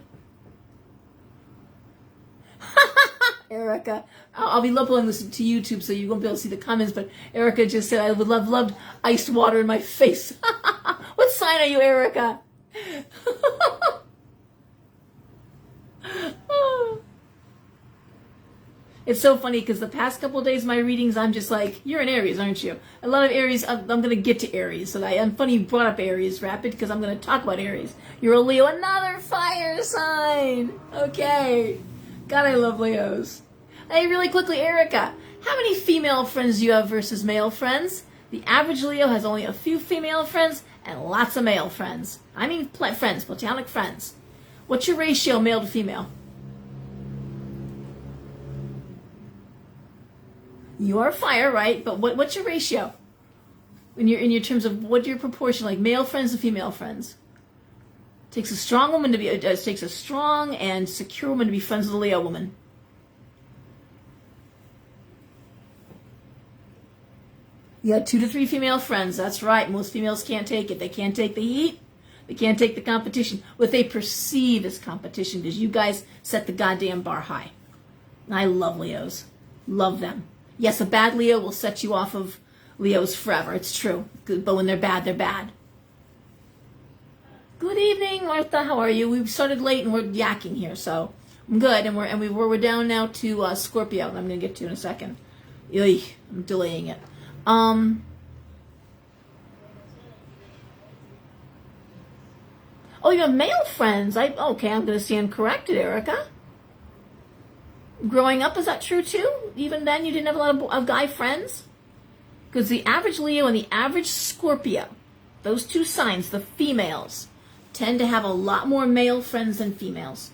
Erica, I'll be uploading this to YouTube, so you won't be able to see the comments, but Erica just said, I would loved iced water in my face. What sign are you, Erica? It's so funny because the past couple of days of my readings, I'm just like, you're an Aries, aren't you? A lot of Aries, I'm going to get to Aries. So I'm funny you brought up Aries, Rapid, because I'm going to talk about Aries. You're a Leo, another fire sign. Okay. God, I love Leos. Hey, really quickly, Erica, how many female friends do you have versus male friends? The average Leo has only a few female friends and lots of male friends. I mean friends, platonic friends. What's your ratio, male to female? You are fire, right? But what's your ratio? In your terms of what your proportion, like male friends to female friends? It takes a strong woman to be. It takes a strong and secure woman to be friends with a Leo woman. You got 2 to 3 female friends. That's right. Most females can't take it. They can't take the heat. They can't take the competition. What they perceive as competition, because you guys set the goddamn bar high. And I love Leos. Love them. Yes, a bad Leo will set you off of Leos forever. It's true. But when they're bad, they're bad. Good evening, Martha. How are you? We started late and we're yakking here, so I'm good. And we're down now to Scorpio. I'm going to get to in a second. I'm delaying it. Oh, you have male friends. Okay, I'm going to stand corrected, Erica. Growing up, is that true too? Even then, you didn't have a lot of guy friends? Because the average Leo and the average Scorpio, those 2 signs, the females, tend to have a lot more male friends than females.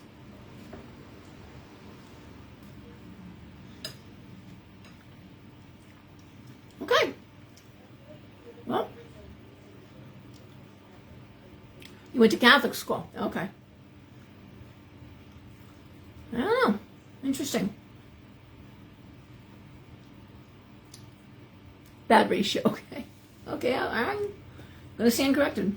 Okay. Well, you went to Catholic school. Okay. I don't know. Interesting. Bad ratio. Okay. Okay, I'm going to stand corrected.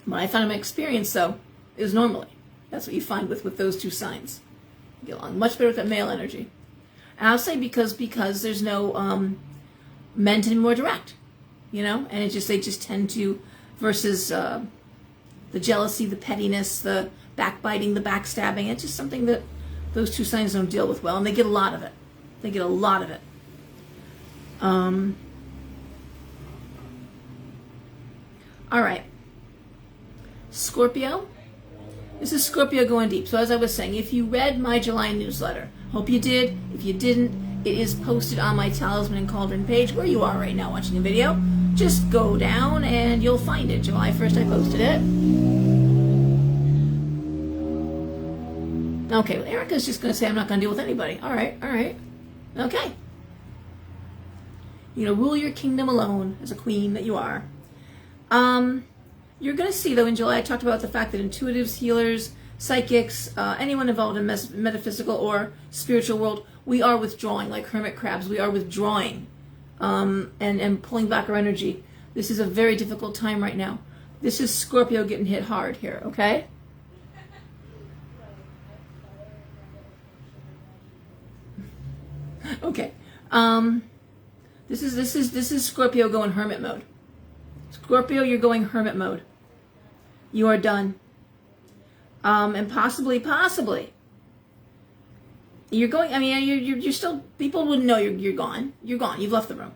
What I found in my experience, though, is normally. That's what you find with those 2 signs. You get along much better with that male energy. And I'll say because there's no men to be more direct, you know, and they just tend to versus the jealousy, the pettiness, the backbiting, the backstabbing. It's just something that those two signs don't deal with well, and they get a lot of it. They get a lot of it. All right. Scorpio. This is Scorpio going deep. So as I was saying, if you read my July newsletter, hope you did. If you didn't, it is posted on my Talisman and Cauldron page where you are right now watching the video. Just go down and you'll find it. July 1st I posted it. Okay, well, Erica's just going to say I'm not going to deal with anybody. All right. Okay. You're going to rule your kingdom alone as a queen that you are. You're going to see, though, in July, I talked about the fact that intuitives, healers, psychics, anyone involved in metaphysical or spiritual world, we are withdrawing like hermit crabs. We are withdrawing and pulling back our energy. This is a very difficult time right now. This is Scorpio getting hit hard here, okay? Okay. This is Scorpio going hermit mode. Scorpio, you're going hermit mode. You are done. And possibly, you're going. I mean, you're still. People wouldn't know you're gone. You're gone. You've left the room.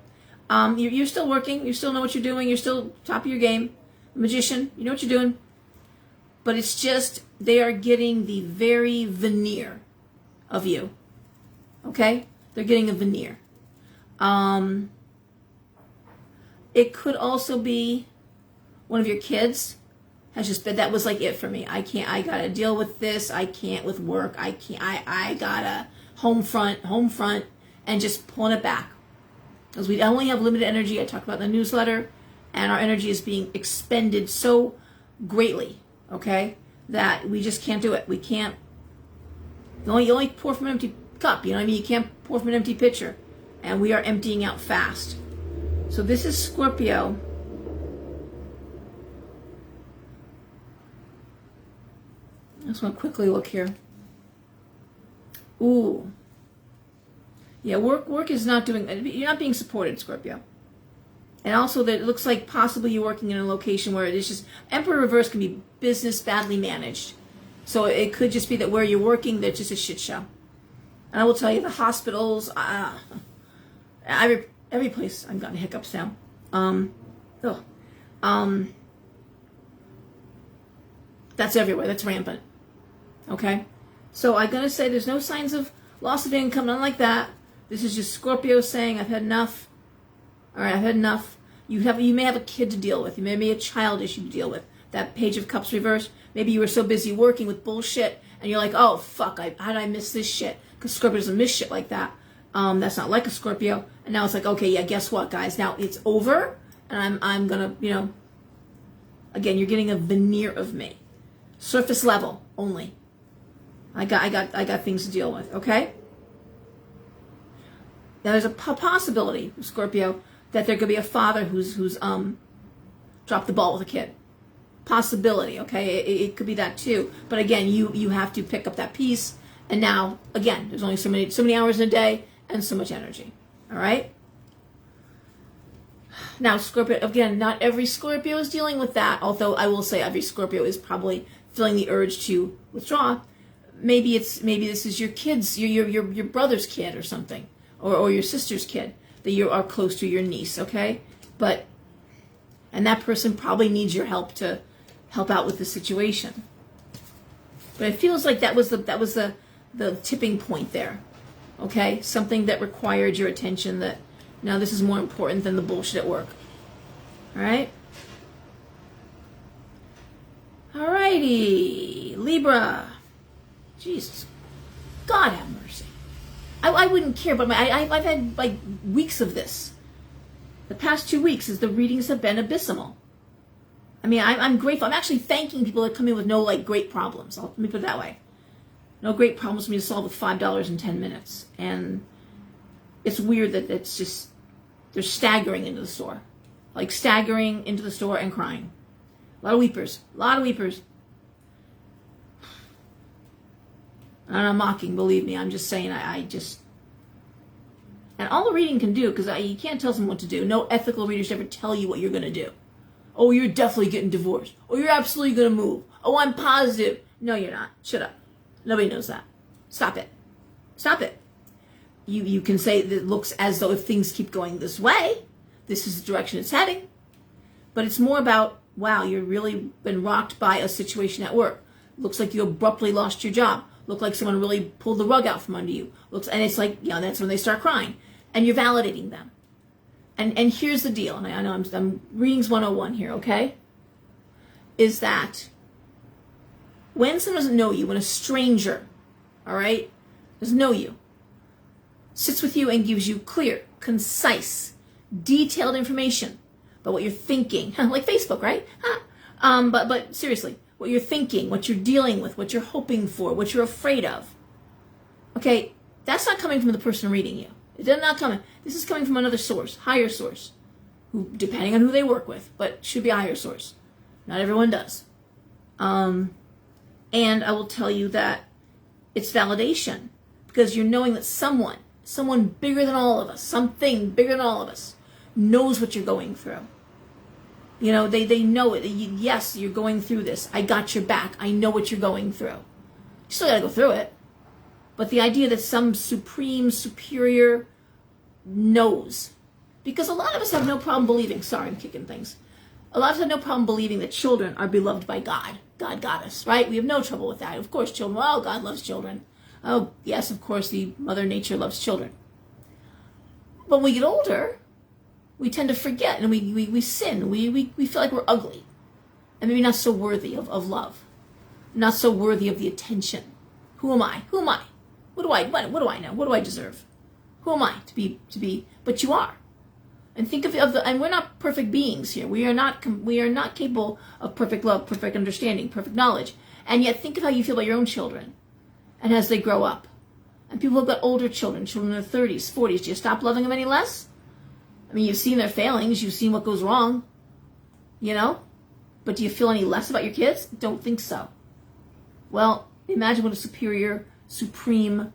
You're still working. You still know what you're doing. You're still top of your game. Magician, you know what you're doing. But it's just they are getting the very veneer of you. Okay, they're getting a veneer. It could also be one of your kids has just been, that was like it for me. I gotta deal with this. I can't with work. I gotta home front, and just pulling it back. Because we only have limited energy. I talked about in the newsletter, and our energy is being expended so greatly, okay, that we just can't do it. We can't, you only pour from an empty cup, you know what I mean? You can't pour from an empty pitcher. And we are emptying out fast. So this is Scorpio. I just want to quickly look here. Ooh. Yeah, work is not doing, you're not being supported, Scorpio. And also that it looks like possibly you're working in a location where it is just, Emperor reverse can be business badly managed. So it could just be that where you're working, that's just a shit show. And I will tell you, the hospitals, every place, I've gotten hiccups now. That's everywhere. That's rampant. Okay? So I'm going to say there's no signs of loss of income, nothing like that. This is just Scorpio saying, I've had enough. All right, I've had enough. You may have a kid to deal with. You may be a child issue to deal with. That Page of Cups reversed. Maybe you were so busy working with bullshit, and you're like, oh, fuck, how did I miss this shit? Because Scorpio doesn't miss shit like that. That's not like a Scorpio. And now it's like, okay, yeah, guess what, guys? Now it's over, and I'm gonna, again, you're getting a veneer of me. Surface level only. I got things to deal with, okay? Now there's a possibility, Scorpio, that there could be a father who's dropped the ball with a kid. Possibility, okay? It could be that too. But again, you have to pick up that piece. And now, again, there's only so many hours in a day and so much energy. All right? Now, Scorpio, again, not every Scorpio is dealing with that, although I will say every Scorpio is probably feeling the urge to withdraw. Maybe this is your kid's, your brother's kid or something, or your sister's kid that you are close to, your niece, okay? And that person probably needs your help to help out with the situation. But it feels like that was the tipping point there, okay? Something that required your attention, that now this is more important than the bullshit at work. All right? Alrighty, Libra. Jesus, God have mercy. I wouldn't care, but I've had like weeks of this. The past 2 weeks is the readings have been abysmal. I mean, I'm grateful. I'm actually thanking people that come in with no like great problems. Let me put it that way. No great problems for me to solve with $5 in 10 minutes. And it's weird that it's just, they're staggering into the store. Like staggering into the store and crying. A lot of weepers. I'm not mocking, believe me. I'm just saying I just... And all the reading can do, because you can't tell someone what to do. No ethical reader should ever tell you what you're going to do. Oh, you're definitely getting divorced. Oh, you're absolutely going to move. Oh, I'm positive. No, you're not. Shut up. Nobody knows that. Stop it. Stop it. You can say that it looks as though if things keep going this way, this is the direction it's heading. But it's more about, wow, you've really been rocked by a situation at work. Looks like you abruptly lost your job. Looked like someone really pulled the rug out from under you. And it's like, that's when they start crying. And you're validating them. And here's the deal, and I know I'm readings 101 here, okay? Is that when someone doesn't know you, when a stranger, all right, doesn't know you, sits with you and gives you clear, concise, detailed information about what you're thinking, like Facebook, right? But seriously, what you're thinking, what you're dealing with, what you're hoping for, what you're afraid of, okay, that's not coming from the person reading you. It's not coming. This is coming from another source, higher source, who, depending on who they work with, but should be a higher source. Not everyone does. And I will tell you that it's validation, because you're knowing that someone bigger than all of us, something bigger than all of us, knows what you're going through. They know it. Yes, you're going through this. I got your back. I know what you're going through. You still got to go through it. But the idea that some supreme, superior knows. Because a lot of us have no problem believing, sorry, I'm kicking things. A lot of us have no problem believing that children are beloved by God. God got us, right? We have no trouble with that. Of course, children, oh, God loves children. Oh, yes, of course, the Mother Nature loves children. But when we get older, we tend to forget, and we sin. We feel like we're ugly. And maybe not so worthy of love. Not so worthy of the attention. Who am I? Who am I? What do I know? What do I deserve? Who am I to be? But you are. And think of and we're not perfect beings here. We are not capable of perfect love, perfect understanding, perfect knowledge. And yet think of how you feel about your own children, and as they grow up. And people have got older children in their 30s, 40s. Do you stop loving them any less? I mean, you've seen their failings. You've seen what goes wrong. But do you feel any less about your kids? Don't think so. Well, imagine what a superior, supreme,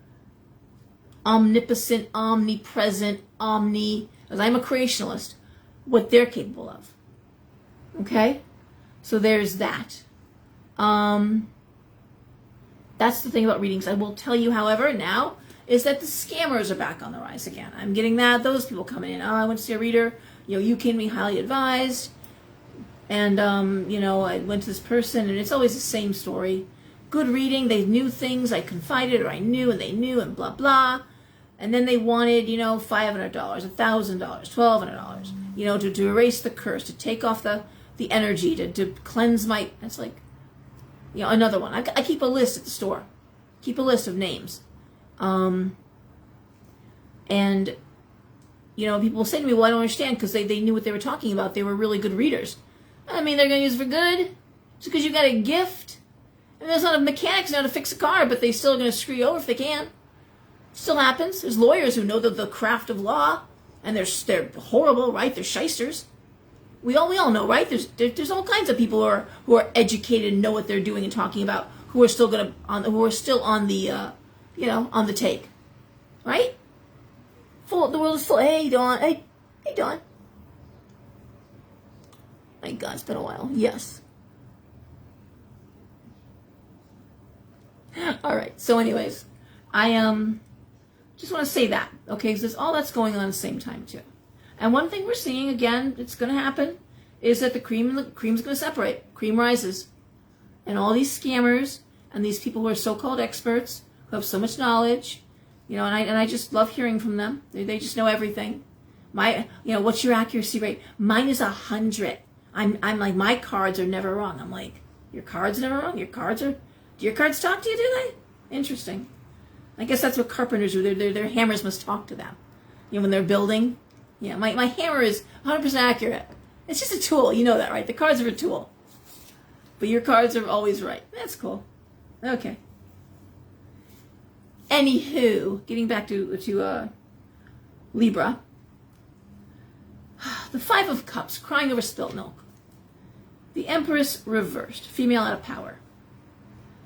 omnipotent, omnipresent, as I'm a creationalist, what they're capable of. Okay? So there's that. That's the thing about readings. I will tell you, however, now, is that the scammers are back on the rise again. I'm getting those people coming in. Oh, I went to see a reader. You can be highly advised. And, I went to this person, and it's always the same story. Good reading, they knew things, I confided, or I knew, and they knew, and blah, blah. And then they wanted, $500, $1,000, $1,200, to erase the curse, to take off the energy, to cleanse my, that's like, another one. I keep a list at the store. Keep a list of names. And, people will say to me, well, I don't understand, because they knew what they were talking about. They were really good readers. I mean, they're going to use it for good. Just because you got a gift. I mean, there's not a mechanics know how to fix a car, but they still are going to screw you over if they can. Still happens. There's lawyers who know the craft of law, and they're horrible, right? They're shysters. We all know, right? There's all kinds of people who are educated and know what they're doing and talking about, who are still on the on the take, right? The world is full. Hey, Dawn. Hey, Dawn. My God, it's been a while. Yes. All right. So, anyways, I just want to say that, okay? Because all that's going on at the same time too. And one thing we're seeing again, it's going to happen, is that the cream's going to separate. Cream rises, and all these scammers and these people who are so-called experts who have so much knowledge, and I just love hearing from them. They just know everything. What's your accuracy rate? Mine is 100. I'm like, my cards are never wrong. I'm like, your cards are never wrong? Do your cards talk to you, do they? Interesting. I guess that's what carpenters do. Their hammers must talk to them. When they're building. Yeah, my hammer is 100% accurate. It's just a tool. You know that, right? The cards are a tool. But your cards are always right. That's cool. Okay. Anywho, getting back to Libra. The Five of Cups, crying over spilt milk. The Empress reversed, female out of power.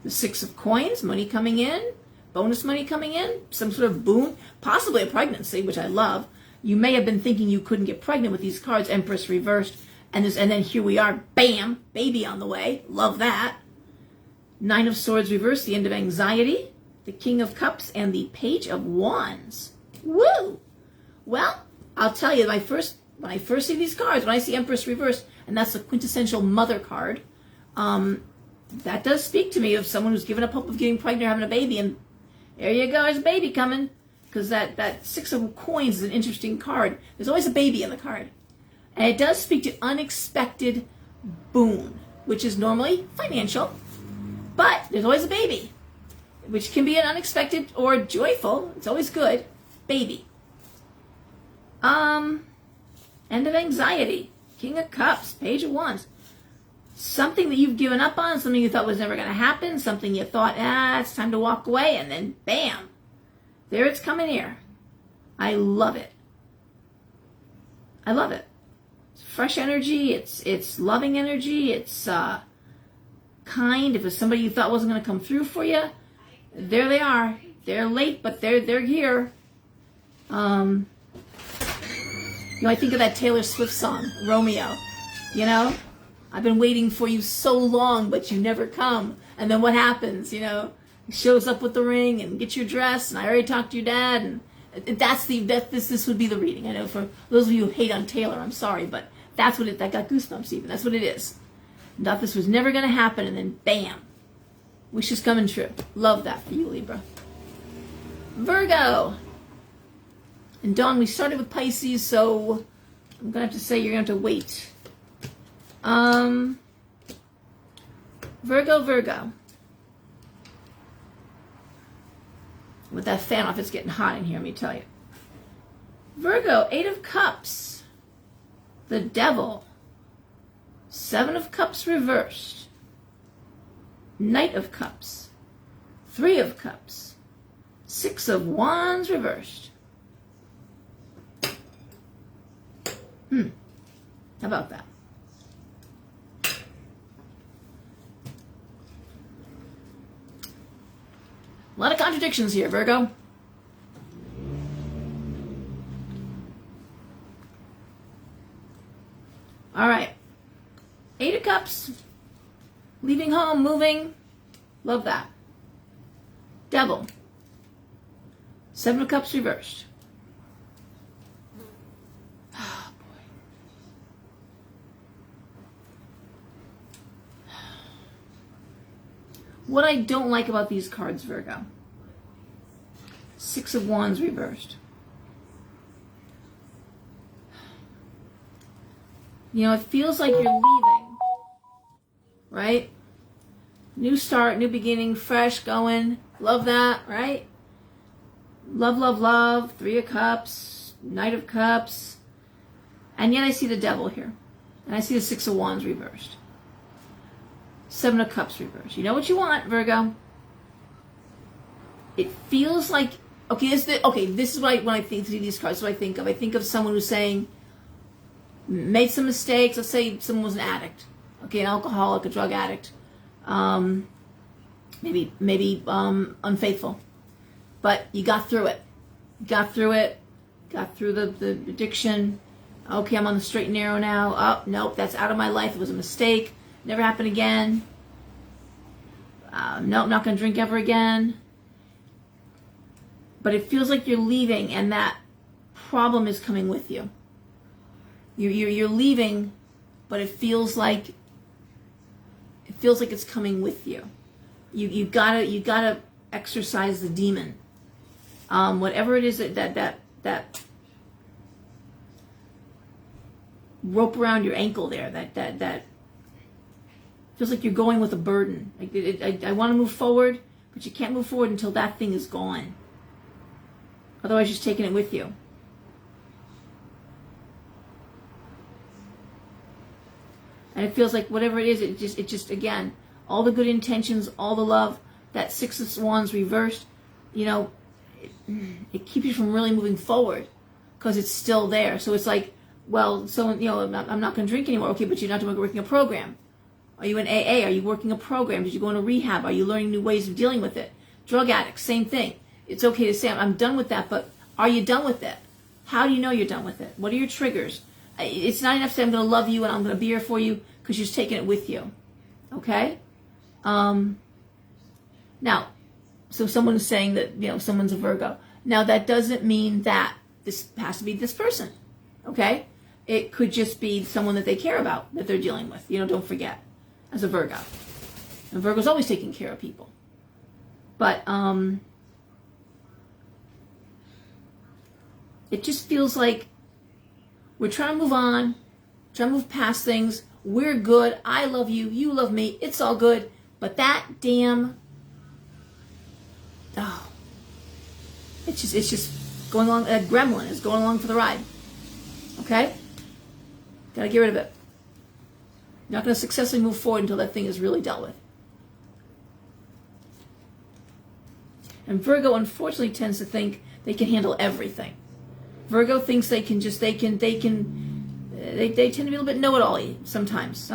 The Six of Coins, money coming in, bonus money coming in, some sort of boon, possibly a pregnancy, which I love. You may have been thinking you couldn't get pregnant with these cards, Empress reversed, And then here we are, bam, baby on the way. Love that. Nine of Swords reversed, the end of anxiety, the King of Cups, and the Page of Wands. Woo! Well, I'll tell you, when I first see these cards, when I see Empress reversed, and that's the quintessential mother card, that does speak to me of someone who's given up hope of getting pregnant or having a baby, and there you go, there's a baby coming. Because that Six of Coins is an interesting card. There's always a baby in the card. And it does speak to unexpected boon, which is normally financial. But there's always a baby, which can be an unexpected or joyful. It's always good. Baby. End of anxiety. King of Cups. Page of Wands. Something that you've given up on, something you thought was never going to happen, something you thought, it's time to walk away, and then bam, there it's coming here. I love it. I love it. It's fresh energy, it's loving energy, it's kind. If it's somebody you thought wasn't going to come through for you, there they are. They're late, but they're here. I think of that Taylor Swift song, Romeo, I've been waiting for you so long, but you never come. And then what happens? He shows up with the ring and gets your dress, and I already talked to your dad, and this would be the reading. I know for those of you who hate on Taylor, I'm sorry, but that's what that got goosebumps even. That's what it is. I thought this was never going to happen, and then bam, wish is coming true. Love that for you, Libra. Virgo. And Dawn, we started with Pisces, so I'm going to have to say you're going to have to wait. Virgo. With that fan off, it's getting hot in here, let me tell you. Virgo, 8 of Cups. The Devil. 7 of Cups reversed. Knight of Cups. 3 of Cups. 6 of Wands reversed. How about that? A lot of contradictions here, Virgo. All right. 8 of Cups. Leaving home, moving. Love that. Devil. 7 of Cups reversed. Oh, boy. What I don't like about these cards, Virgo. 6 of Wands reversed. It feels like you're leaving, right? New start, new beginning, fresh, going. Love that, right? Love, love, love. 3 of Cups, Knight of Cups. And yet I see the Devil here. And I see the 6 of Wands reversed. 7 of Cups reversed. You know what you want, Virgo. It feels like, this is what when I think through these cards, what I think of. I think of someone who's saying, made some mistakes. Let's say someone was an addict. An alcoholic, a drug addict. Maybe unfaithful. But you got through it. Got through the addiction. Okay, I'm on the straight and narrow now. Oh, nope, that's out of my life. It was a mistake. Never happen again. Nope, not going to drink ever again. But it feels like you're leaving, and that problem is coming with you. You're leaving, but it feels like it's coming with you. You gotta exercise the demon. Whatever it is that rope around your ankle there, that feels like you're going with a burden. I want to move forward, but you can't move forward until that thing is gone. Otherwise, you're just taking it with you. And it feels like whatever it is, it just again, all the good intentions, all the love, that 6 of Wands reversed, it keeps you from really moving forward because it's still there. So it's like, well, so I'm not going to drink anymore. Okay, but you're not working a program. Are you in AA? Are you working a program? Did you go into rehab? Are you learning new ways of dealing with it? Drug addicts, same thing. It's okay to say I'm done with that, but are you done with it? How do you know you're done with it? What are your triggers? It's not enough to say I'm going to love you and I'm going to be here for you, because you're just taking it with you. Okay? Now, so someone is saying that, someone's a Virgo. Now, that doesn't mean that this has to be this person. Okay? It could just be someone that they care about, that they're dealing with. Don't forget, as a Virgo. And Virgo's always taking care of people. But, it just feels like we're trying to move on, trying to move past things. We're good. I love you. You love me. It's all good. But that damn, it's just going along. That gremlin is going along for the ride. Okay? Gotta get rid of it. You're not going to successfully move forward until that thing is really dealt with. And Virgo, unfortunately, tends to think they can handle everything. Virgo thinks they tend to be a little bit know-it-all-y sometimes.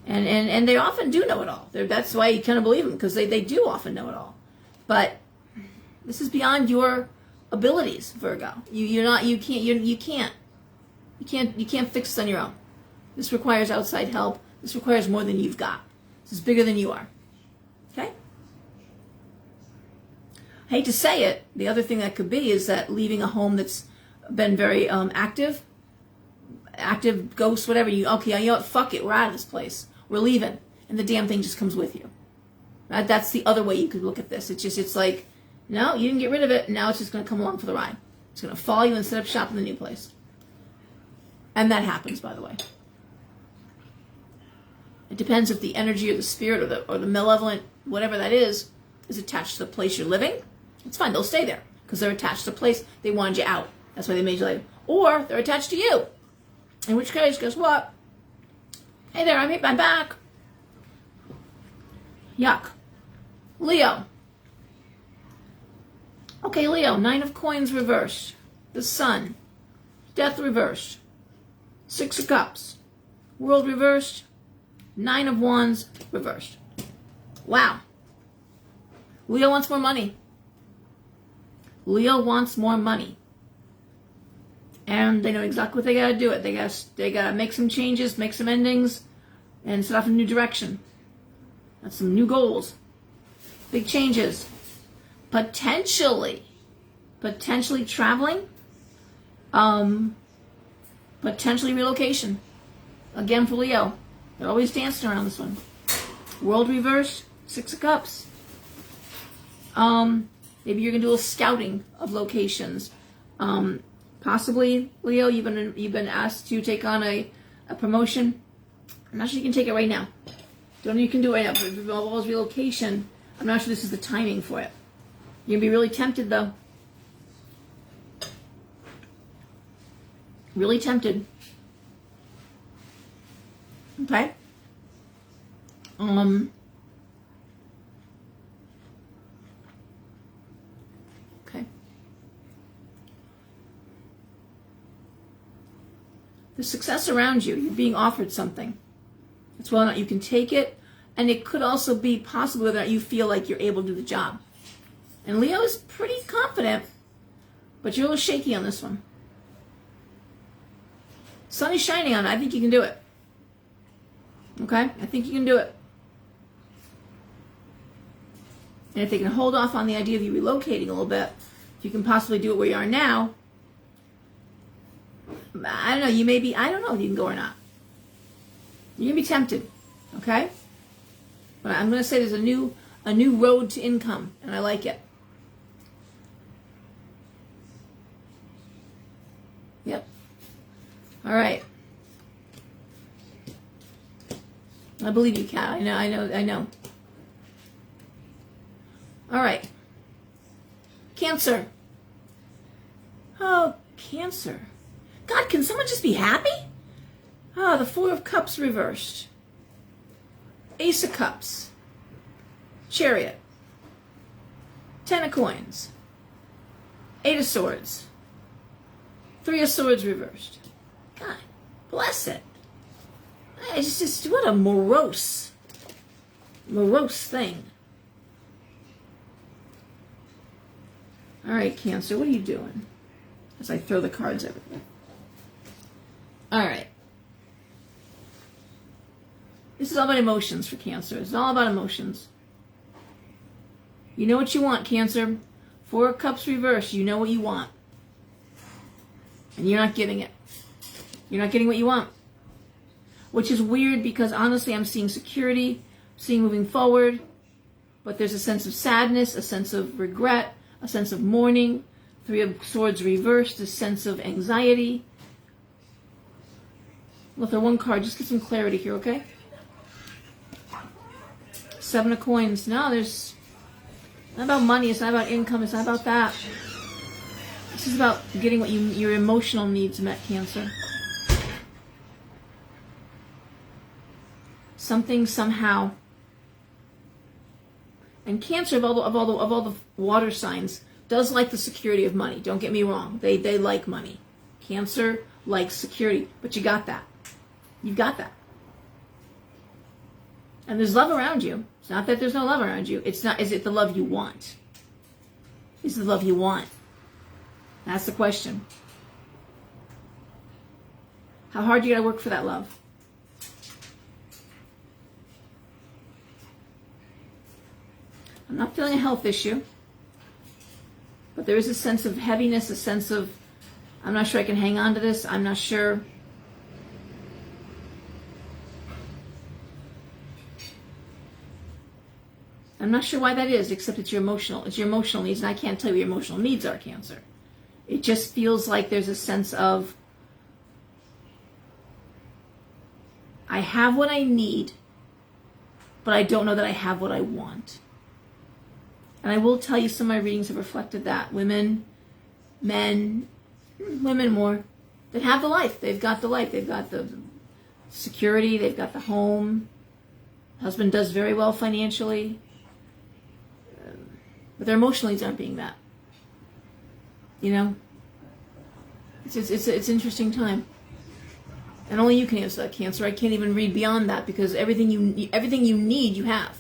And they often do know it all. That's why you kind of believe them, because they do often know it all. But this is beyond your abilities, Virgo. You can't fix this on your own. This requires outside help. This requires more than you've got. This is bigger than you are. Okay? I hate to say it, the other thing that could be is that leaving a home that's been very active, ghost, whatever, you know what, fuck it, we're out of this place. We're leaving. And the damn thing just comes with you. That's the other way you could look at this. It's like, no, you didn't get rid of it, now it's just going to come along for the ride. It's going to follow you and set up shop in the new place. And that happens, by the way. It depends if the energy or the spirit or the malevolent, whatever that is attached to the place you're living. It's fine, they'll stay there because they're attached to the place. They wanted you out. That's why they made you leave. Or they're attached to you. In which case, guess what? Hey there, I'm back. Yuck. Leo. Okay, Leo, 9 of Coins reversed. The Sun. Death reversed. 6 of Cups. World reversed. 9 of Wands reversed. Wow. Leo wants more money. Leo wants more money. And they know exactly what they gotta do it. They gotta make some changes, make some endings, and set off in a new direction. That's some new goals. Big changes. Potentially traveling. Potentially relocation. Again for Leo. They're always dancing around this one. World reverse, 6 of Cups. Maybe you're gonna do a little scouting of locations. Possibly, Leo, you've been asked to take on a promotion. I'm not sure you can take it right now. Don't know you can do it right now, but if it involves relocation, I'm not sure this is the timing for it. You're gonna be really tempted though. Really tempted. Okay? Okay. The success around you, you're being offered something. It's whether or not you can take it, and it could also be possible whether or not you feel like you're able to do the job. And Leo is pretty confident, but you're a little shaky on this one. Sun is shining on it. I think you can do it. Okay? I think you can do it. And if they can hold off on the idea of you relocating a little bit, if you can possibly do it where you are now, I don't know, you may be, I don't know if you can go or not. You're going to be tempted. Okay? But I'm going to say there's a new road to income, and I like it. Yep. All right. I believe you, Kat. I know. All right. Cancer. Oh, Cancer. God, can someone just be happy? Oh, the 4 of Cups reversed. Ace of Cups. Chariot. 10 of Coins. 8 of Swords. 3 of Swords reversed. God, bless it. It's just, what a morose thing. All right, Cancer, what are you doing? As I throw the cards everywhere. This is all about emotions for Cancer. It's all about emotions. You know what you want, Cancer. 4 of Cups reversed. You know what you want. And you're not getting it. You're not getting what you want. Which is weird because honestly I'm seeing security, seeing moving forward, but there's a sense of sadness, a sense of regret, a sense of mourning. 3 of Swords reversed, a sense of anxiety. We'll throw one card, just get some clarity here, okay? 7 of Coins. No, there's not about money, it's not about income, it's not about that. This is about getting what your emotional needs met, Cancer. Something, somehow. And Cancer, of all the water signs, does like the security of money. Don't get me wrong. They like money. Cancer likes security. But you got that. You've got that. And there's love around you. It's not that there's no love around you. It's not, is it the love you want? Is it the love you want? That's the question. How hard you gotta work for that love? I'm not feeling a health issue. But there is a sense of heaviness, a sense of, I'm not sure I can hang on to this. I'm not sure. I'm not sure why that is, except it's your emotional needs, and I can't tell you what your emotional needs are, Cancer. It just feels like there's a sense of, I have what I need, but I don't know that I have what I want. And I will tell you some of my readings have reflected that. Women, men, women more, that have the life. They've got the life. They've got the security. They've got the home. Husband does very well financially. But their emotional needs aren't being met. You know? It's an interesting time. And only you can answer that, Cancer. I can't even read beyond that because everything you need, you have.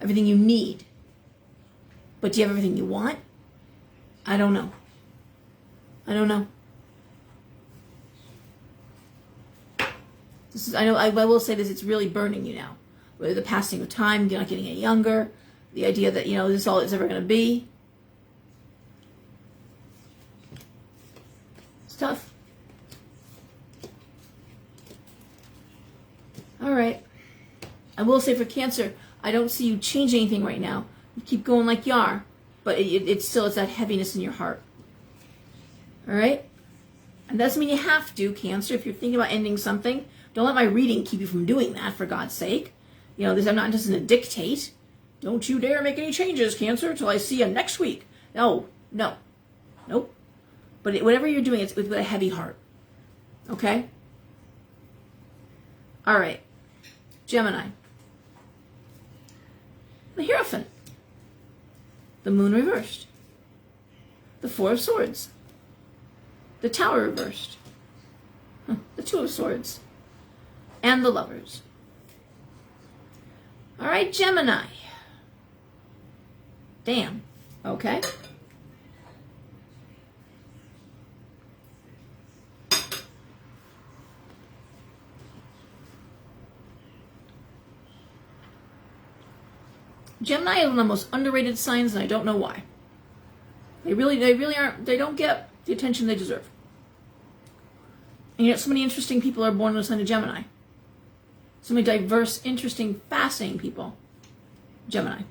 Everything you need. But do you have everything you want? I don't know. I don't know. I will say this, it's really burning you now. With the passing of time, you're not getting any younger. The idea that, this is all it's ever going to be. It's tough. All right. I will say for Cancer, I don't see you change anything right now. You keep going like you are, but it's that heaviness in your heart. All right? And that doesn't mean you have to, Cancer. If you're thinking about ending something, don't let my reading keep you from doing that, for God's sake. I'm not just going to dictate. Don't you dare make any changes, Cancer, till I see you next week. No. Nope. But whatever you're doing, it's with a heavy heart. Okay? All right. Gemini. The Hierophant. The Moon reversed. The 4 of Swords. The Tower reversed. The 2 of Swords. And the Lovers. All right, Gemini. Damn. Okay. Gemini is one of the most underrated signs, and I don't know why. They really aren't. They don't get the attention they deserve. And yet, so many interesting people are born with a sign of Gemini. So many diverse, interesting, fascinating people. Gemini.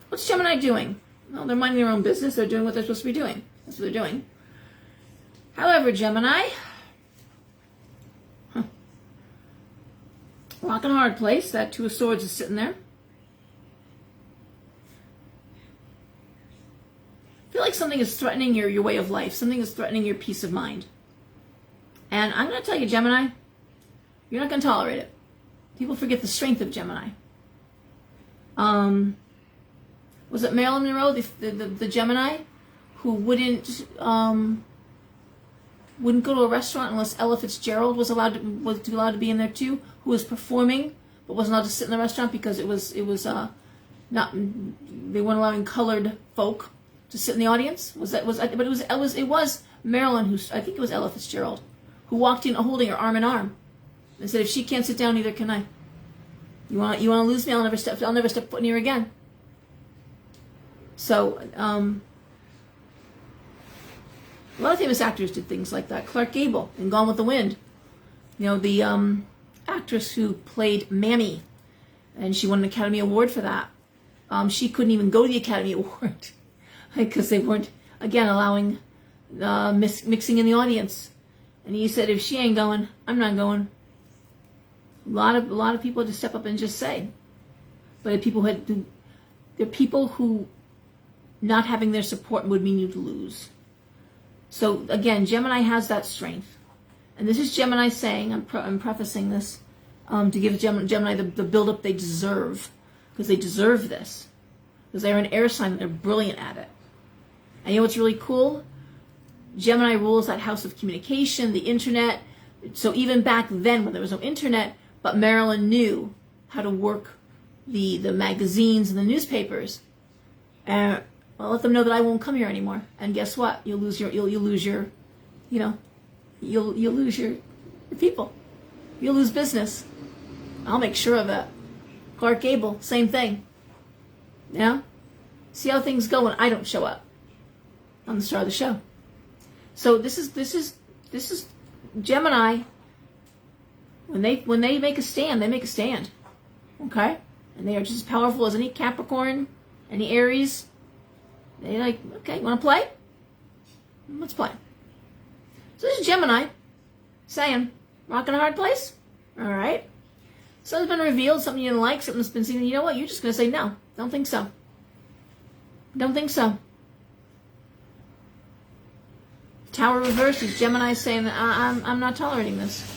What's Gemini doing? Well, they're minding their own business. They're doing what they're supposed to be doing. That's what they're doing. However, Gemini, rock and hard place. That 2 of Swords is sitting there. I feel like something is threatening your way of life. Something is threatening your peace of mind. And I'm going to tell you, Gemini, you're not going to tolerate it. People forget the strength of Gemini. Was it Marilyn Monroe, the Gemini, who wouldn't go to a restaurant unless Ella Fitzgerald was allowed to be in there too, who was performing but wasn't allowed to sit in the restaurant because it was not, they weren't allowing colored folk to sit in the audience. But it was Marilyn, who, I think it was Ella Fitzgerald, who walked in holding her arm in arm. I said, if she can't sit down, neither can I. You want to lose me? I'll never step foot in here again. So, a lot of famous actors did things like that. Clark Gable in Gone with the Wind. You know, the actress who played Mammy, and she won an Academy Award for that. She couldn't even go to the Academy Award because they weren't, again, allowing mixing in the audience. And he said, if she ain't going, I'm not going. A lot of people had to step up and just say. But there are people who not having their support would mean you'd lose. So again, Gemini has that strength. And this is Gemini saying, I'm prefacing this, to give Gemini the build-up they deserve. Because they deserve this. Because they're an air sign and they're brilliant at it. And you know what's really cool? Gemini rules that house of communication, the internet. So even back then when there was no internet, but Marilyn knew how to work the magazines and the newspapers. And I'll let them know that I won't come here anymore. And guess what? You'll lose your people. You'll lose business. I'll make sure of it. Clark Gable, same thing. Yeah? See how things go when I don't show up. I'm the star of the show. So this is Gemini. When they make a stand, they make a stand. Okay? And they are just as powerful as any Capricorn, any Aries. They're like, okay, you want to play? Let's play. So this is Gemini saying, rocking a hard place? All right. Something's been revealed, something you didn't like, something's been seen. You know what? You're just going to say, no, don't think so. Don't think so. Tower reversed is Gemini saying that I'm not tolerating this.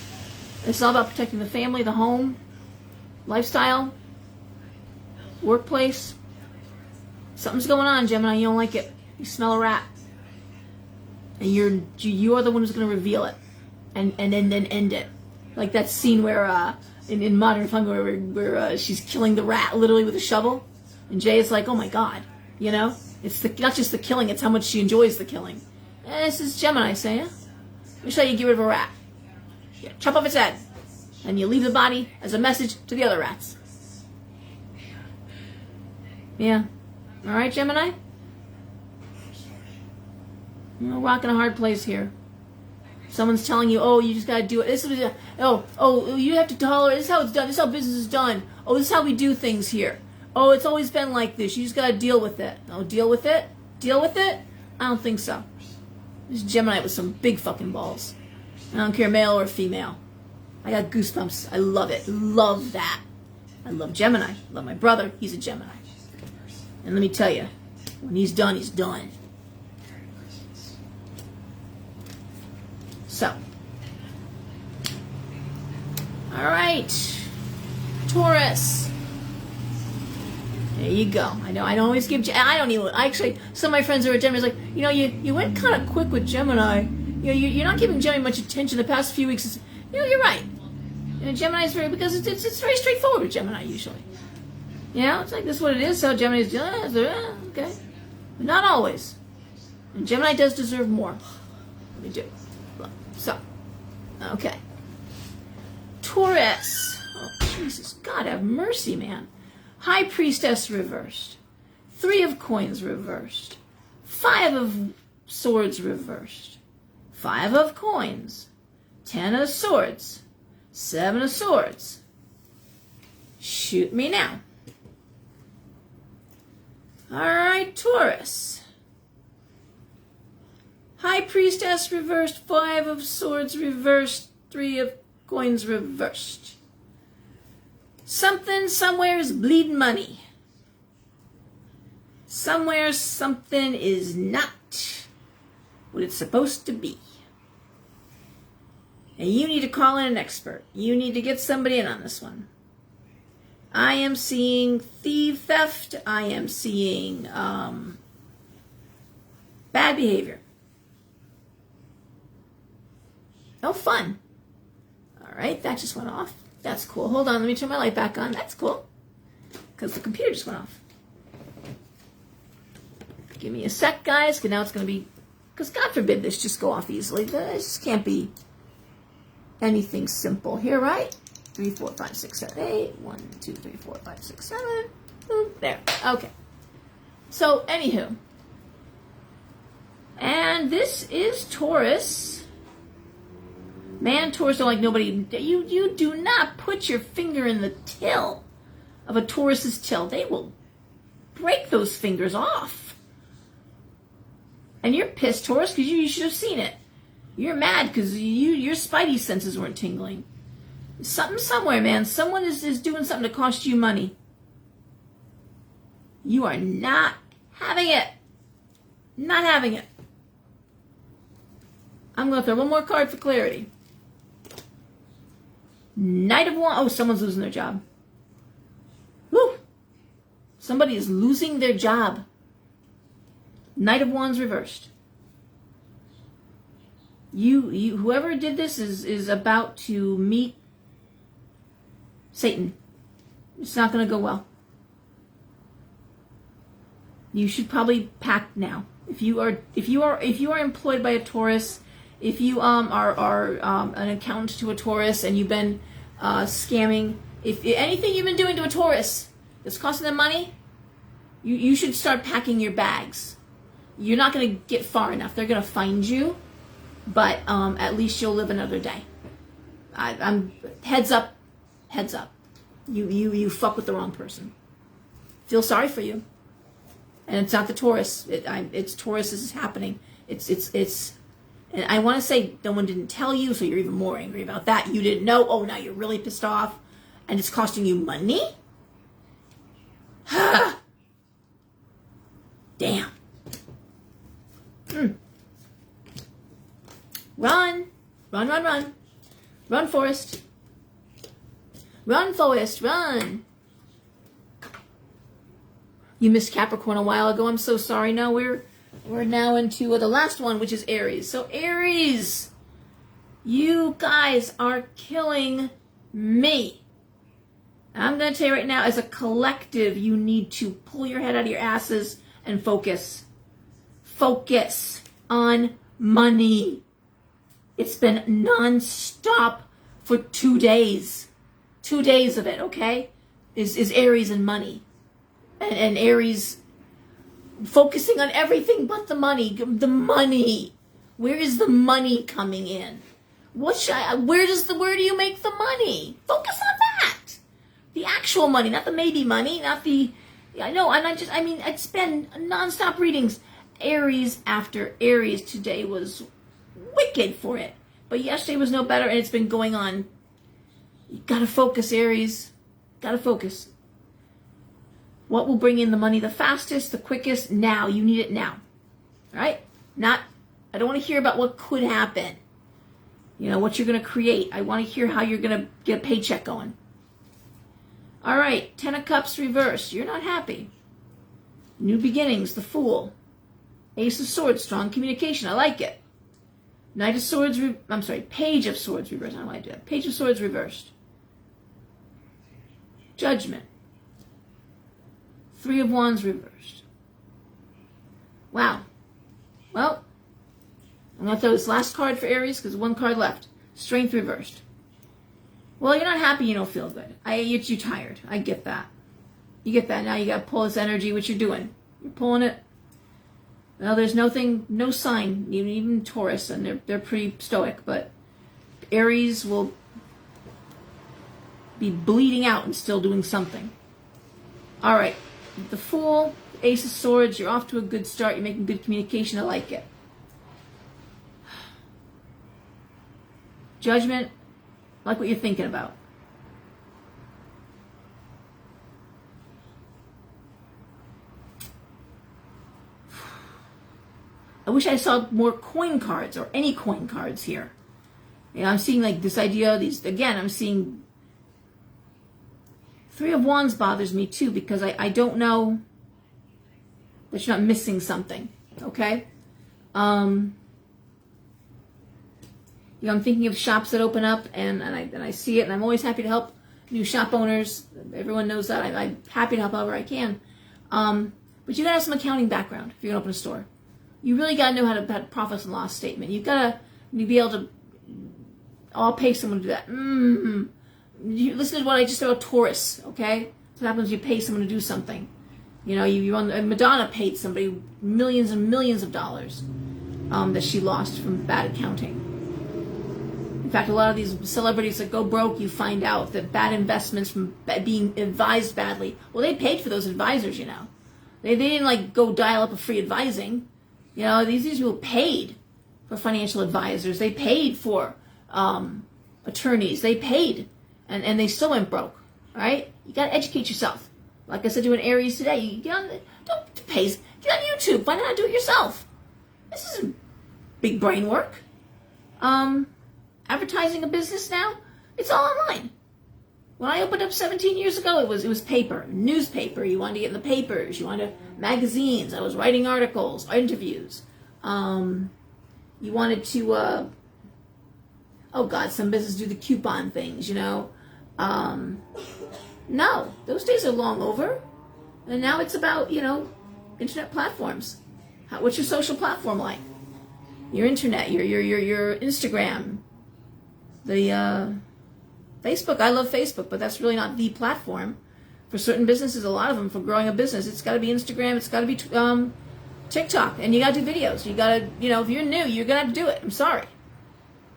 It's all about protecting the family, the home, lifestyle, workplace. Something's going on, Gemini. You don't like it. You smell a rat. And you're the one who's going to reveal it. And then end it. Like that scene where in Modern Fun where she's killing the rat literally with a shovel. And Jay is like, oh my God. You know? It's not just the killing, it's how much she enjoys the killing. And this is Gemini saying, let me show you get rid of a rat. You chop off its head. And you leave the body as a message to the other rats. Yeah. All right, Gemini? You're rocking a hard place here. Someone's telling you, oh, you just got to do it. You have to tolerate. This is how it's done. This is how business is done. Oh, this is how we do things here. Oh, it's always been like this. You just got to deal with it. Oh, deal with it? Deal with it? I don't think so. This is Gemini with some big fucking balls. I don't care male or female. I got goosebumps. I love it. Love that. I love Gemini. I love my brother. He's a Gemini. And let me tell you, when he's done, he's done. So. All right. Taurus. There you go. I know. I don't always give. Actually, some of my friends who are Gemini's like, you went kind of quick with Gemini. You're not giving Gemini much attention the past few weeks. You're right. Gemini's because it's very straightforward with Gemini usually. It's like this is what it is. So Gemini's okay, but not always. And Gemini does deserve more. They do. So, okay. Taurus. Oh Jesus, God have mercy, man. High Priestess reversed. 3 of Coins reversed. 5 of Swords reversed. 5 of Coins. 10 of Swords. 7 of Swords. Shoot me now. Alright, Taurus. High Priestess reversed. 5 of Swords reversed. 3 of Coins reversed. Something somewhere is bleeding money. Somewhere something is not what it's supposed to be. And you need to call in an expert. You need to get somebody in on this one. I am seeing theft. I am seeing bad behavior. No fun. All right, that just went off. That's cool. Hold on, let me turn my light back on. That's cool. Because the computer just went off. Give me a sec, guys, because now it's going to be... Because God forbid this just go off easily. This just can't be... anything simple here, right? 3, 4, 5, 6, 7, 8. 1, 2, 3, 4, 5, 6, 7. Boom, there. Okay. So, anywho. And this is Taurus. Man, Taurus don't like nobody. You do not put your finger in the till of a Taurus's till. They will break those fingers off. And you're pissed, Taurus, because you should have seen it. You're mad because your spidey senses weren't tingling. Something somewhere, man. Someone is doing something to cost you money. You are not having it. Not having it. I'm going to throw one more card for clarity. Knight of Wands. Oh, someone's losing their job. Woo! Somebody is losing their job. Knight of Wands reversed. Whoever did this is about to meet Satan. It's not going to go well. You should probably pack now. If you are employed by a Taurus, if you are an accountant to a Taurus and you've been scamming, if anything you've been doing to a Taurus that's costing them money, you should start packing your bags. You're not going to get far enough. They're going to find you, but at least you'll live another day. I'm heads up. You fuck with the wrong person. Feel sorry for you. And it's not the Taurus. It's Taurus. This is happening. It's. And I want to say no one didn't tell you, so you're even more angry about that. You didn't know. Oh, now you're really pissed off, and it's costing you money. Damn. Run, Forrest. Run, Forrest, run. You missed Capricorn a while ago. I'm so sorry. No, we're now into the last one, which is Aries. So Aries, you guys are killing me. I'm going to tell you right now, as a collective, you need to pull your head out of your asses and focus. Focus on money. It's been non-stop for 2 days. 2 days of it, okay? Is Aries and money. And Aries focusing on everything but the money. The money. Where is the money coming in? Where do you make the money? Focus on that. The actual money, not the maybe money, not the, I know, and it's been nonstop readings. Aries after Aries today was wicked for it. But yesterday was no better, and it's been going on. You gotta focus, Aries. Gotta focus. What will bring in the money the fastest, the quickest? Now. You need it now. All right? I don't want to hear about what could happen. You know, what you're going to create. I want to hear how you're going to get a paycheck going. All right. 10 of Cups reversed. You're not happy. New beginnings, the Fool. Ace of Swords, strong communication. I like it. Knight of Swords, Page of Swords reversed. I don't want to do that. Page of Swords reversed. Judgment. 3 of Wands reversed. Wow. Well, I'm going to throw this last card for Aries because one card left. Strength reversed. Well, you're not happy, you don't feel good. You're tired. I get that. You get that. Now you got to pull this energy, what you're doing. You're pulling it. Well, there's no sign, even Taurus, and they're pretty stoic, but Aries will be bleeding out and still doing something. All right. The Fool, Ace of Swords, you're off to a good start. You're making good communication. I like it. Judgment, I like what you're thinking about. I wish I saw more coin cards or any coin cards here. You know, I'm seeing like this idea, I'm seeing 3 of Wands bothers me too because I don't know that you're not missing something, okay? I'm thinking of shops that open up and I see it, and I'm always happy to help new shop owners. Everyone knows that. I'm happy to help however I can. But you gotta have some accounting background if you're gonna open a store. You really gotta know how to profit and loss statement. You've gotta be able to I'll pay someone to do that. You listen to what I just said about Taurus, okay? That's what happens when you pay someone to do something. You know, Madonna paid somebody millions and millions of dollars that she lost from bad accounting. In fact, a lot of these celebrities that go broke, you find out that bad investments from being advised badly, well, they paid for those advisors, you know. They didn't like go dial up a free advising. You know, these people paid for financial advisors. They paid for attorneys. They paid, and they still went broke. All right, you got to educate yourself. Like I said to an Aries today, you get on, don't pay. Get on YouTube. Find out how to do it yourself. This isn't big brain work. Advertising a business now, it's all online. When I opened up 17 years ago, it was paper, newspaper. You wanted to get in the papers. You wanted magazines. I was writing articles, interviews. You wanted to, oh God, some businesses do the coupon things, you know. No, those days are long over. And now it's about, you know, internet platforms. What's your social platform like? Your internet, your Instagram, the Facebook. I love Facebook, but that's really not the platform. For certain businesses, a lot of them, for growing a business, it's got to be Instagram, it's got to be TikTok, and you got to do videos. You got to, you know, if you're new, you're going to have to do it. I'm sorry.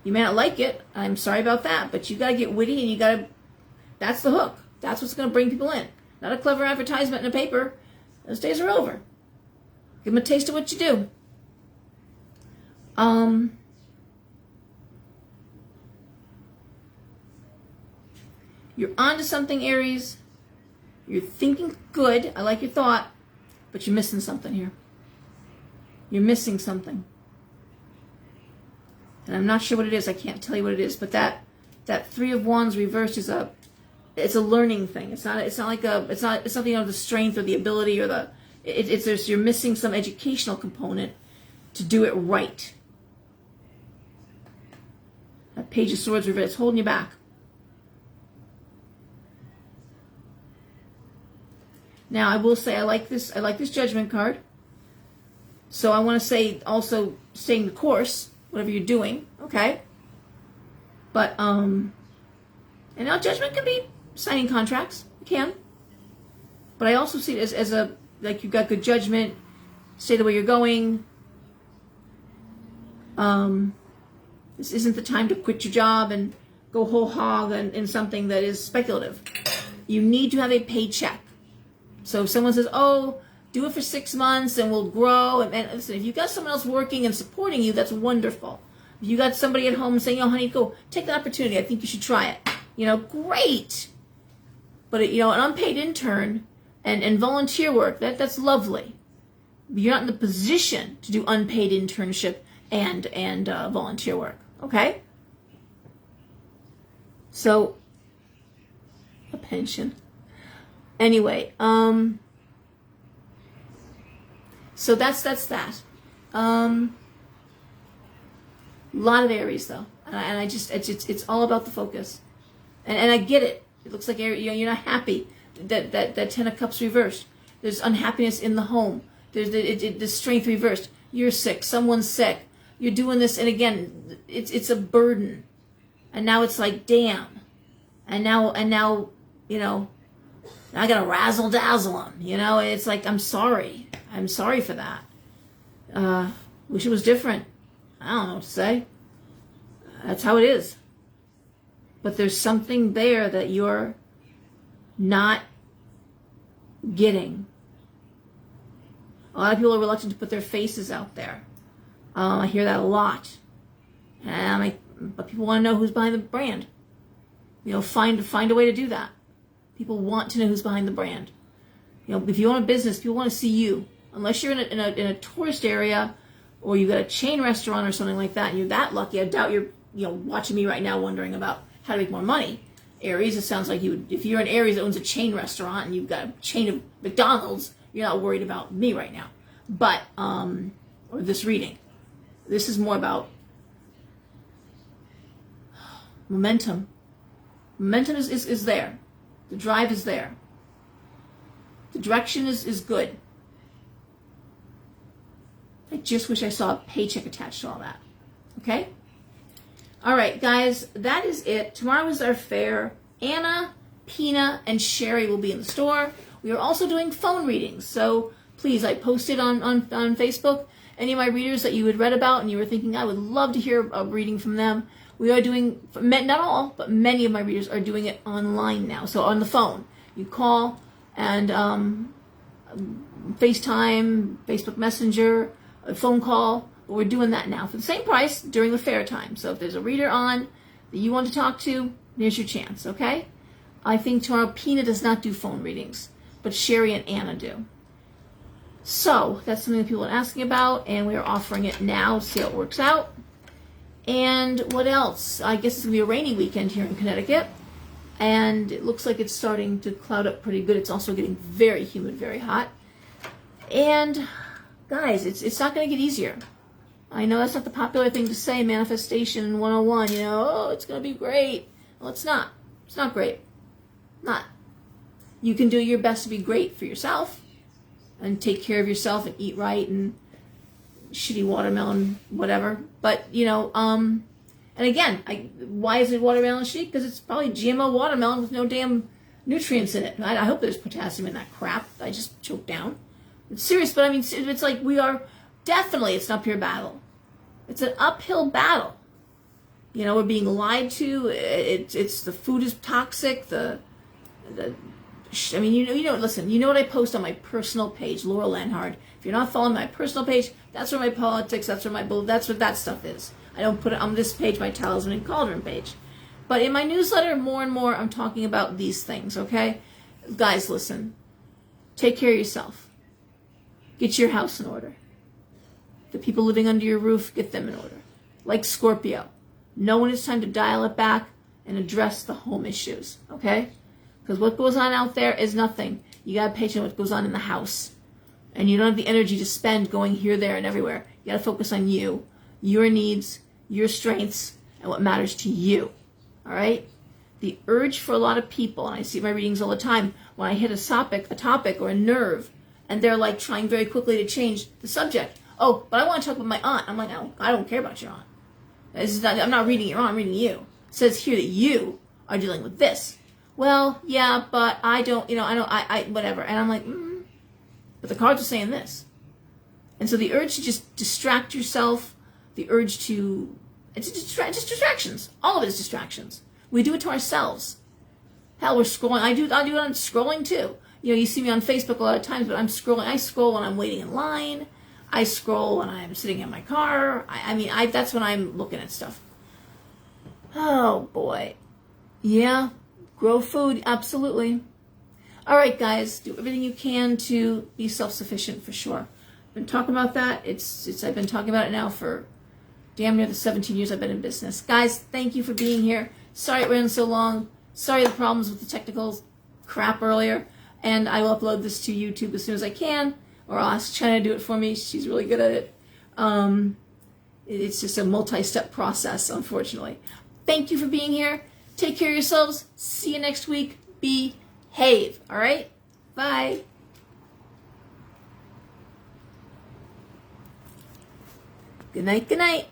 You may not like it. I'm sorry about that, but you got to get witty, and you got to, that's the hook. That's what's going to bring people in. Not a clever advertisement in a paper. Those days are over. Give them a taste of what you do. You're onto something, Aries. You're thinking good. I like your thought, but you're missing something here. You're missing something. And I'm not sure what it is. I can't tell you what it is, but that Three of Wands reversed is it's a learning thing. It's not something of the strength or the ability or you're missing some educational component to do it right. That Page of Swords reversed, it's holding you back. Now, I will say I like this Judgment card. So I want to say also staying the course, whatever you're doing, okay? But, and now Judgment can be signing contracts. It can. But I also see it as a, like you've got good judgment, stay the way you're going. This isn't the time to quit your job and go whole hog in something that is speculative. You need to have a paycheck. So if someone says, oh, do it for 6 months and we'll grow. And listen, if you've got someone else working and supporting you, that's wonderful. If you got somebody at home saying, oh, honey, go take that opportunity. I think you should try it. You know, great. But, you know, an unpaid intern and volunteer work, that's lovely. But you're not in the position to do unpaid internship and volunteer work. Okay? So, a pension. Anyway, so that's that. Lot of Aries though, and I just it's all about the focus, and I get it. It looks like you're not happy that Ten of Cups reversed. There's unhappiness in the home. There's the Strength reversed. You're sick. Someone's sick. You're doing this, and again, it's a burden, and now it's like damn, and now you know. I gotta razzle dazzle them, you know. It's like I'm sorry for that. Wish it was different. I don't know what to say. That's how it is. But there's something there that you're not getting. A lot of people are reluctant to put their faces out there. I hear that a lot, but people want to know who's behind the brand. You know, find a way to do that. People want to know who's behind the brand. You know, if you own a business, people want to see you. Unless you're in a tourist area, or you've got a chain restaurant or something like that, and you're that lucky. I doubt you're watching me right now wondering about how to make more money. Aries, it sounds like if you're an Aries that owns a chain restaurant and you've got a chain of McDonald's, you're not worried about me right now. But or this reading, this is more about momentum. Momentum is there. The drive is there. The direction is good. I just wish I saw a paycheck attached to all that. Okay? All right, guys, that is it. Tomorrow is our fair. Anna, Pina, and Sherry will be in the store. We are also doing phone readings. So please, I posted on Facebook any of my readers that you had read about and you were thinking, I would love to hear a reading from them. We are doing, not all, but many of my readers are doing it online now. So on the phone, you call and FaceTime, Facebook Messenger, a phone call. But we're doing that now for the same price during the fair time. So if there's a reader on that you want to talk to, here's your chance, okay? I think tomorrow Pina does not do phone readings, but Sherry and Anna do. So that's something that people are asking about, and we are offering it now. See how it works out. And what else? I guess it's going to be a rainy weekend here in Connecticut, and it looks like it's starting to cloud up pretty good. It's also getting very humid, very hot. And guys, it's not going to get easier. I know that's not the popular thing to say, manifestation 101, oh, it's going to be great. Well, it's not. It's not great. Not. You can do your best to be great for yourself and take care of yourself and eat right and shitty watermelon, whatever. But, and again, why is it watermelon shitty? Because it's probably GMO watermelon with no damn nutrients in it. I hope there's potassium in that crap. I just choked down. It's serious, but I mean, it's like we are, definitely it's an uphill battle. It's an uphill battle. We're being lied to. It's the food is toxic. Listen, you know what I post on my personal page, Laura Lenhard. If you're not following my personal page, that's where my politics, that's what that stuff is. I don't put it on this page, my Talisman and Cauldron page. But in my newsletter, more and more, I'm talking about these things, okay? Guys, listen. Take care of yourself. Get your house in order. The people living under your roof, get them in order. Like Scorpio. Know when it's time to dial it back and address the home issues, okay? Because what goes on out there is nothing. You got to pay attention to what goes on in the house. And you don't have the energy to spend going here, there, and everywhere. You got to focus on you, your needs, your strengths, and what matters to you, all right? The urge for a lot of people, and I see my readings all the time, when I hit a topic or a nerve, and they're like trying very quickly to change the subject. Oh, but I want to talk about my aunt. I'm like, I don't care about your aunt. I'm not reading your aunt, I'm reading you. It says here that you are dealing with this. Well, yeah, but I don't, whatever. And I'm like, but the cards are saying this. And so the urge to just distract yourself, the urge to, it's just distractions. All of it is distractions. We do it to ourselves. Hell, we're scrolling. I do it on scrolling too. You see me on Facebook a lot of times, but I'm scrolling. I scroll when I'm waiting in line. I scroll when I'm sitting in my car. That's when I'm looking at stuff. Oh, boy. Yeah, grow food, absolutely. All right, guys, do everything you can to be self-sufficient for sure. I've been talking about that. I've been talking about it now for damn near the 17 years I've been in business. Guys, thank you for being here. Sorry it ran so long. Sorry the problems with the technical crap earlier. And I will upload this to YouTube as soon as I can. Or I'll ask China to do it for me. She's really good at it. It's just a multi-step process, unfortunately. Thank you for being here. Take care of yourselves. See you next week. Behave. All right? Bye. Good night. Good night.